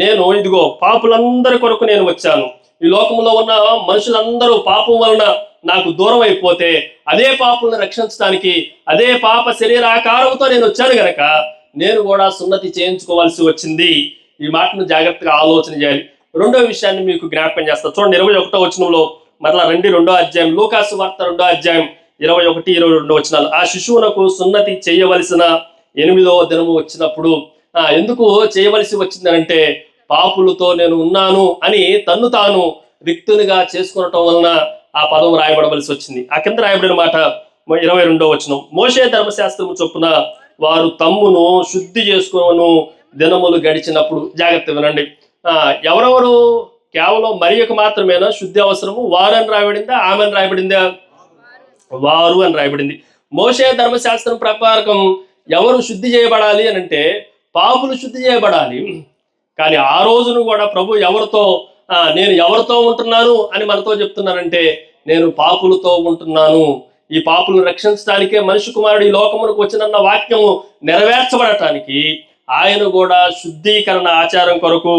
నేను ఇదిగో పాపులందరి కొరకు నేను వచ్చాను. ఈ లోకంలో ఉన్న మనుషులందరూ పాపం వలన నాకు దూరం అయిపోతే అదే పాపులను రక్షించడానికి, అదే పాప శరీరాకారంతో నేను వచ్చాను గనక నేను కూడా సున్నతి చేయించుకోవాల్సి వచ్చింది. ఈ మాటను జాగ్రత్తగా ఆలోచన చేయాలి. రెండో విషయాన్ని మీకు జ్ఞాపకం చేస్తాను. చూడండి, 21వ వచనంలో మరలా 2వ అధ్యాయం, లూకాసు వార్త 2వ అధ్యాయం 21, 22 వచనాలు. ఆ శిశువునకు సున్నతి చేయవలసిన 8వ దినము వచ్చినప్పుడు, ఎందుకు చేయవలసి వచ్చిందనంటే పాపులతో నేను ఉన్నాను అని తన్ను తాను రిక్తునిగా చేసుకునటం వలన ఆ పదం రాయబడవలసి వచ్చింది. ఆ కింద రాయబడిన మాట 22వ వచనం. మోషే ధర్మశాస్త్రము చొప్పున వారు తమ్మును శుద్ధి చేసుకును దినములు గడిచినప్పుడు. జాగ్రత్త వినండి, ఎవరెవరు కేవలం మరియకు మాత్రమేనా శుద్ధి అవసరము? వారు అని రాయబడిందా, ఆమె అని రాయబడిందా? వారు అని రాయబడింది. మోషే ధర్మశాస్త్రం ప్రకారం ఎవరు శుద్ధి చేయబడాలి అని అంటే పాపులు శుద్ధి చేయబడాలి. కానీ ఆ రోజును కూడా ప్రభు నేను ఎవరితో ఉంటున్నాను అని మనతో చెప్తున్నానంటే, నేను పాపులతో ఉంటున్నాను. ఈ పాపులను రక్షించడానికే మనిషి కుమారుడు ఈ లోకమునకు వచ్చినన్న వాక్యము నెరవేర్చబడటానికి ఆయన కూడా శుద్ధీకరణ ఆచారం కొరకు,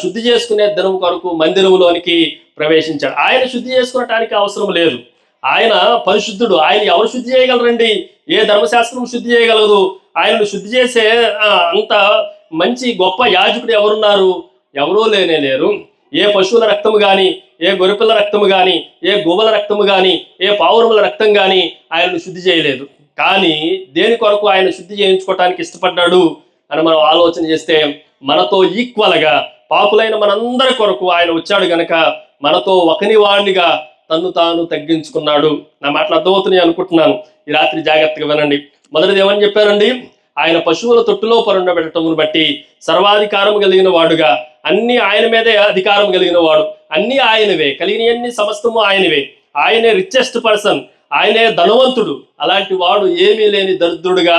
శుద్ధి చేసుకునే దినం కొరకు మందిరంలోనికి ప్రవేశించాడు. ఆయన శుద్ధి చేసుకునటానికి అవసరం లేదు. ఆయన పరిశుద్ధుడు. ఆయన ఎవరు శుద్ధి చేయగలరండి? ఏ ధర్మశాస్త్రం శుద్ధి చేయగలదు? ఆయనను శుద్ధి చేసే అంత మంచి గొప్ప యాజకుడు ఎవరున్నారు? ఎవరూ లేరు. ఏ పశువుల రక్తము కానీ, ఏ గొర్రెపిల్ల రక్తము కానీ, ఏ గోవుల రక్తము కానీ, ఏ పావురముల రక్తం కానీ ఆయనను శుద్ధి చేయలేదు. కానీ దేని కొరకు ఆయన శుద్ధి చేయించుకోవటానికి ఇష్టపడ్డాడు అని మనం ఆలోచన చేస్తే, మనతో ఈక్వల్గా పాపులైన మనందరి కొరకు ఆయన వచ్చాడు గనక మనతో ఒకనివాడిగా తన్ను తాను తగ్గించుకున్నాడు. నా మాటలు అర్థమవుతున్నాయి అనుకుంటున్నాను. ఈ రాత్రి జాగ్రత్తగా వినండి. మొదటిది ఏమని చెప్పారండి? ఆయన పశువుల తొట్టులో పరుండబెట్టటమును బట్టి సర్వాధికారం కలిగిన వాడుగా, అన్ని ఆయన మీదే అధికారం కలిగిన వాడు, అన్ని ఆయనవే, కలిగినవన్నీ సమస్తము ఆయనవే. ఆయనే రిచెస్ట్ పర్సన్, ఆయనే ధనవంతుడు. అలాంటి వాడు ఏమీ లేని దరిద్రుడుగా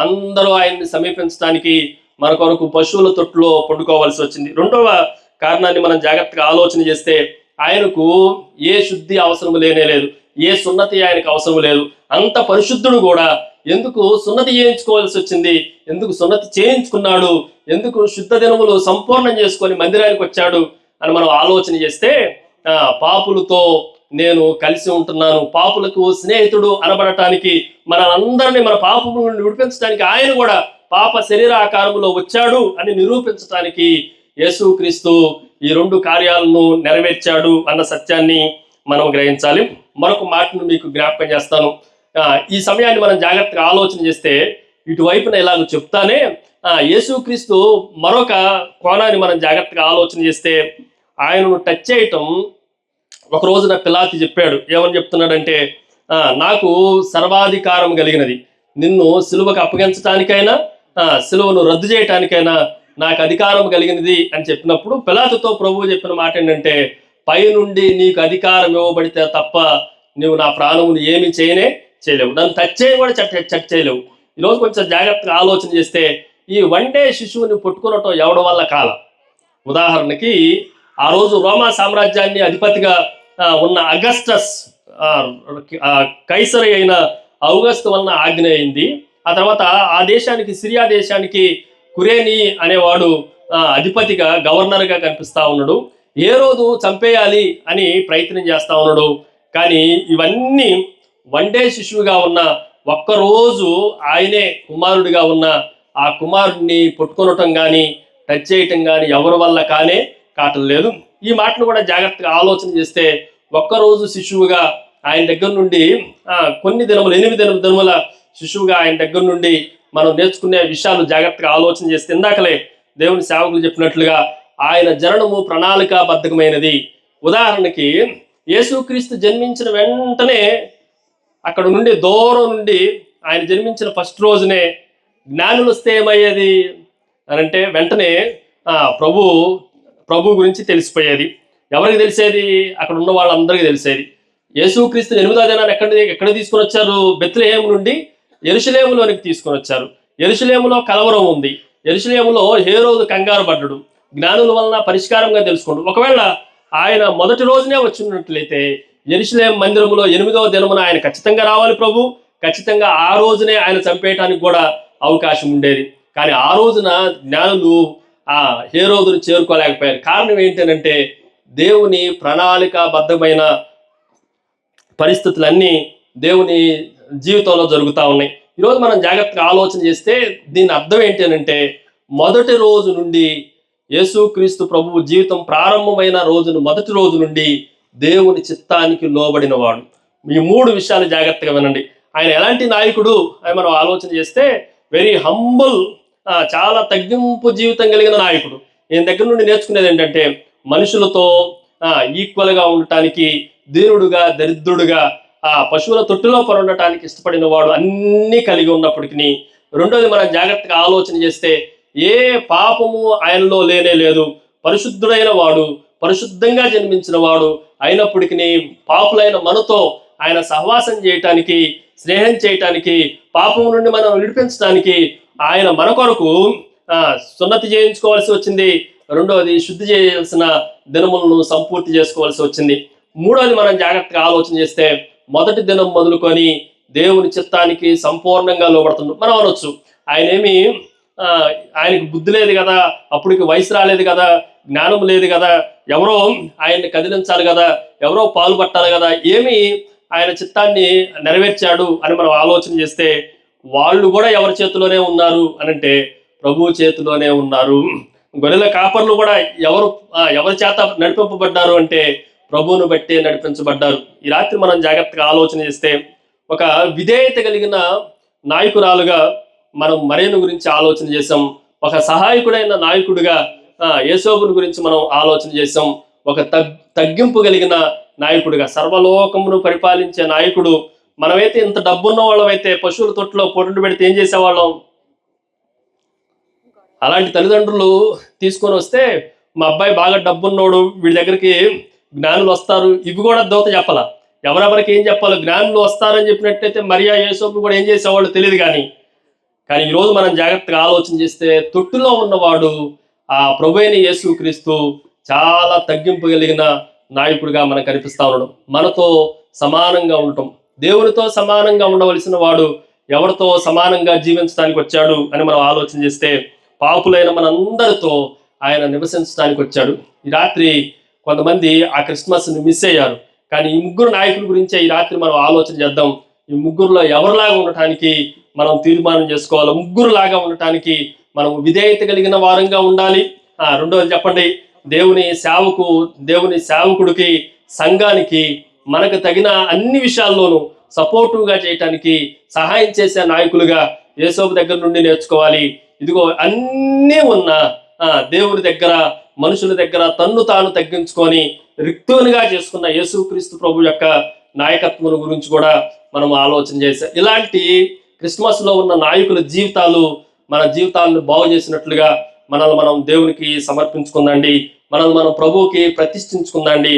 అందరూ ఆయన్ని సమీపించడానికి మన కొరకు పశువుల తొట్టులో పండుకోవాల్సి వచ్చింది. రెండవ కారణాన్ని మనం జాగ్రత్తగా ఆలోచన చేస్తే, ఆయనకు ఏ శుద్ధి అవసరం లేదు, ఏ సున్నతి ఆయనకు అవసరం లేదు. అంత పరిశుద్ధుడు కూడా ఎందుకు సున్నతి చేయించుకోవాల్సి వచ్చింది? ఎందుకు సున్నతి చేయించుకున్నాడు? ఎందుకు శుద్ధ దినములు సంపూర్ణం చేసుకొని మందిరానికి వచ్చాడు అని మనం ఆలోచన చేస్తే, పాపులతో నేను కలిసి ఉంటున్నాను, పాపులకు స్నేహితుడు అనబడటానికి, మనందరినీ మన పాపము నుండి విడిపించడానికి ఆయన కూడా పాప శరీర ఆకారంలో వచ్చాడు అని నిరూపించడానికి యేసుక్రీస్తు ఈ 2 కార్యాలను నెరవేర్చాడు అన్న సత్యాన్ని మనం గ్రహించాలి. మరొక మాటను మీకు జ్ఞాపకం చేస్తాను. ఈ సమయాన్ని మనం జాగ్రత్తగా ఆలోచన చేస్తే ఇటువైపున ఇలాగ చెప్తానే యేసుక్రీస్తు మరొక కోణాన్ని మనం జాగ్రత్తగా ఆలోచన చేస్తే ఆయనను టచ్ చేయటం ఒక రోజున పిలాతు చెప్పాడు. ఏమని చెప్తున్నాడంటే, నాకు సర్వాధికారం కలిగినది, నిన్ను సిలువకు అప్పగించడానికైనా సిలువను రద్దు చేయటానికైనా నాకు అధికారం కలిగినది అని చెప్పినప్పుడు పిలాతుతో ప్రభువు చెప్పిన మాట ఏంటంటే, పైనుండి నీకు అధికారం ఇవ్వబడితే తప్ప నువ్వు నా ప్రాణమును ఏమి చేయలేవు, నన్ను టచ్ చేయ కూడా టచ్ చేయలేవు. ఈరోజు కొంచెం జాగ్రత్తగా ఆలోచన చేస్తే ఈ వన్డే శిశువుని పుట్టుకునటం ఎవడి వల్ల కాల. ఉదాహరణకి ఆ రోజు రోమా సామ్రాజ్యాన్ని అధిపతిగా ఉన్న అగస్టస్ కైసరి అయిన ఔగస్తు వలన ఆజ్ఞ అయింది. ఆ తర్వాత ఆ దేశానికి, సిరియా దేశానికి కురేని అనేవాడు అధిపతిగా, గవర్నర్గా కనిపిస్తా ఉన్నాడు. ఏ రోజు చంపేయాలి అని ప్రయత్నం చేస్తా ఉన్నాడు. కానీ ఇవన్నీ వన్డే శిశువుగా ఉన్న, ఒక్కరోజు ఆయనే కుమారుడిగా ఉన్న ఆ కుమారుడిని పుట్టుకొనటం కానీ టచ్ చేయటం కానీ ఎవరి వల్ల కాటలేదు. ఈ మాటను కూడా జాగ్రత్తగా ఆలోచన చేస్తే ఒక్కరోజు శిశువుగా ఆయన దగ్గర నుండి కొన్ని దినములు, 8 దినముల శిశువుగా ఆయన దగ్గర నుండి మనం నేర్చుకునే విషయాలు జాగ్రత్తగా ఆలోచన చేస్తే, ఇందాకలే దేవుని సేవకులు చెప్పినట్లుగా ఆయన జననము ప్రణాళికాబద్ధమైనది. ఉదాహరణకి యేసుక్రీస్తు జన్మించిన వెంటనే అక్కడ నుండి దూరం నుండి ఆయన జన్మించిన ఫస్ట్ రోజునే జ్ఞానులు వస్తే ఏమయ్యేది అని అంటే వెంటనే ప్రభు గురించి తెలిసిపోయేది. ఎవరికి తెలిసేది? అక్కడ ఉన్న వాళ్ళందరికీ తెలిసేది. యేసుక్రీస్తు 8వ దినాన్ని ఎక్కడ తీసుకొని వచ్చారు? బెత్లెహేము నుండి యెరూషలేములోనికి తీసుకొని వచ్చారు. యెరూషలేములో కలవరం ఉంది. యెరూషలేములో హేరోదు కంగారు పడ్డడు. జ్ఞానుల వలన పరిష్కారంగా తెలుసుకోండు. ఒకవేళ ఆయన మొదటి రోజునే వచ్చినట్లయితే యెరూషలేము మందిరములో 8వ దినమున ఆయన ఖచ్చితంగా రావాలి ప్రభు. ఖచ్చితంగా ఆ రోజునే ఆయన చంపేయటానికి కూడా అవకాశం ఉండేది. కానీ ఆ రోజున జ్ఞానులు హేరోదును చేరుకోలేకపోయారు. కారణం ఏంటంటే దేవుని ప్రణాళికాబద్ధమైన పరిస్థితులన్నీ దేవుని జీవితంలో జరుగుతూ ఉన్నాయి. ఈరోజు మనం జాగ్రత్తగా ఆలోచన చేస్తే దీని అర్థం ఏంటి అంటే, మొదటి రోజు నుండి యేసుక్రీస్తు ప్రభువు జీవితం ప్రారంభమైన మొదటి రోజు నుండి దేవుని చిత్తానికి లోబడిన వాడు. ఈ 3 విషయాలు జాగ్రత్తగా వినండి. ఆయన ఎలాంటి నాయకుడు అని మనం ఆలోచన చేస్తే వెరీ హంబుల్, చాలా తగ్గింపు జీవితం కలిగిన నాయకుడు. ఈయన దగ్గర నుండి నేర్చుకునేది ఏంటంటే, మనుషులతో ఈక్వల్గా ఉండటానికి, దీనుడుగా, దరిద్రుడుగా, పశువుల తొట్టులో ఉండటానికి ఇష్టపడిన వాడు, అన్నీ కలిగి ఉన్నప్పటికీ. రెండోది మనం జాగ్రత్తగా ఆలోచన చేస్తే ఏ పాపము ఆయనలో లేనే లేదు. పరిశుద్ధుడైన వాడు, పరిశుద్ధంగా జన్మించిన వాడు అయినప్పటికీ పాపులైన మనతో ఆయన సహవాసం చేయటానికి, స్నేహం చేయటానికి, పాపం నుండి మనం విడిపించడానికి ఆయన మన కొరకు సున్నతి చేయించుకోవాల్సి వచ్చింది. రెండవది శుద్ధి చేయాల్సిన దినములను సంపూర్తి చేసుకోవాల్సి వచ్చింది. మూడవది మనం జాగ్రత్తగా ఆలోచన చేస్తే మొదటి దినం మొదలుకొని దేవుని చిత్తానికి సంపూర్ణంగా లోబడుతుంది. మనం అనొచ్చు, ఆయనకి బుద్ధి లేదు కదా, అప్పటికి వయసు రాలేదు కదా, జ్ఞానం లేదు కదా, ఎవరో ఆయన్ని కదిలించాలి కదా, ఎవరో పాలు పట్టాలి కదా, ఏమి ఆయన చిత్తాన్ని నెరవేర్చాడు అని మనం ఆలోచన చేస్తే వాళ్ళు కూడా ఎవరి చేతిలోనే ఉన్నారు అనంటే ప్రభువు చేతిలోనే ఉన్నారు. గొర్రెల కాపర్లు కూడా ఎవరి చేత నడిపింపబడ్డారు అంటే ప్రభువును బట్టే నడిపించబడ్డారు. ఈ రాత్రి మనం జాగ్రత్తగా ఆలోచన చేస్తే ఒక విధేయత కలిగిన నాయకురాలుగా మనం మరియను గురించి ఆలోచన చేసాం. ఒక సహాయకుడైన నాయకుడిగా యేసోబుని గురించి మనం ఆలోచన చేసాం. ఒక తగ్గింపు కలిగిన నాయకుడిగా, సర్వలోకమును పరిపాలించే నాయకుడు. మనమైతే ఇంత డబ్బున్న వాళ్ళమైతే పశువుల తొట్టులో పొట్టు పెడితే ఏం చేసేవాళ్ళం? అలాంటి తల్లిదండ్రులు తీసుకొని వస్తే, మా అబ్బాయి బాగా డబ్బున్నోడు, వీడి దగ్గరికి జ్ఞానులు వస్తారు, ఇవి కూడా దోత చెప్పాల. ఎవరెవరికి ఏం చెప్పాలో జ్ఞానులు వస్తారని చెప్పినట్టయితే మరియా యేసోబు కూడా ఏం చేసేవాళ్ళు తెలియదు. కానీ ఈరోజు మనం జాగ్రత్తగా ఆలోచన చేస్తే తొట్టులో ఉన్నవాడు ఆ ప్రభువైన యేసుక్రీస్తు చాలా తగ్గింపు కలిగిన నాయకుడిగా మనకు కనిపిస్తా ఉన్నాడు. మనతో సమానంగా ఉండటం, దేవునితో సమానంగా ఉండవలసిన వాడు ఎవరితో సమానంగా జీవించడానికి వచ్చాడు అని మనం ఆలోచన చేస్తే పాపులైన మనందరితో ఆయన నివసించడానికి వచ్చాడు. ఈ రాత్రి కొంతమంది ఆ క్రిస్మస్ని మిస్ అయ్యారు. కానీ ఈ 3 నాయకుల గురించే ఈ రాత్రి మనం ఆలోచన చేద్దాం. ఈ 3లో ఎవరిలాగా ఉండటానికి మనం తీర్మానం చేసుకోవాలి. 3లాగా ఉండటానికి మనం విధేయత కలిగిన వారంగా ఉండాలి. రెండోది చెప్పండి, దేవుని సేవకుడికి, సంఘానికి మనకు తగిన అన్ని విషయాల్లోనూ సపోర్టివ్గా చేయటానికి సహాయం చేసే నాయకులుగా యేసోబు దగ్గర నుండి నేర్చుకోవాలి. ఇదిగో అన్నీ ఉన్న దేవుని దగ్గర, మనుషుల దగ్గర తన్ను తాను తగ్గించుకొని రిక్తునిగా చేసుకున్న యేసుక్రీస్తు ప్రభు యొక్క నాయకత్వం గురించి కూడా మనం ఆలోచన చేసాం. ఇలాంటి క్రిస్మస్ లో ఉన్న నాయకుల జీవితాలు మన జీవితాలను బాగు చేసినట్లుగా మనల్ని మనం దేవునికి సమర్పించుకుందండి, మనల్ని మనం ప్రభువుకి ప్రతిష్ఠించుకుందండి.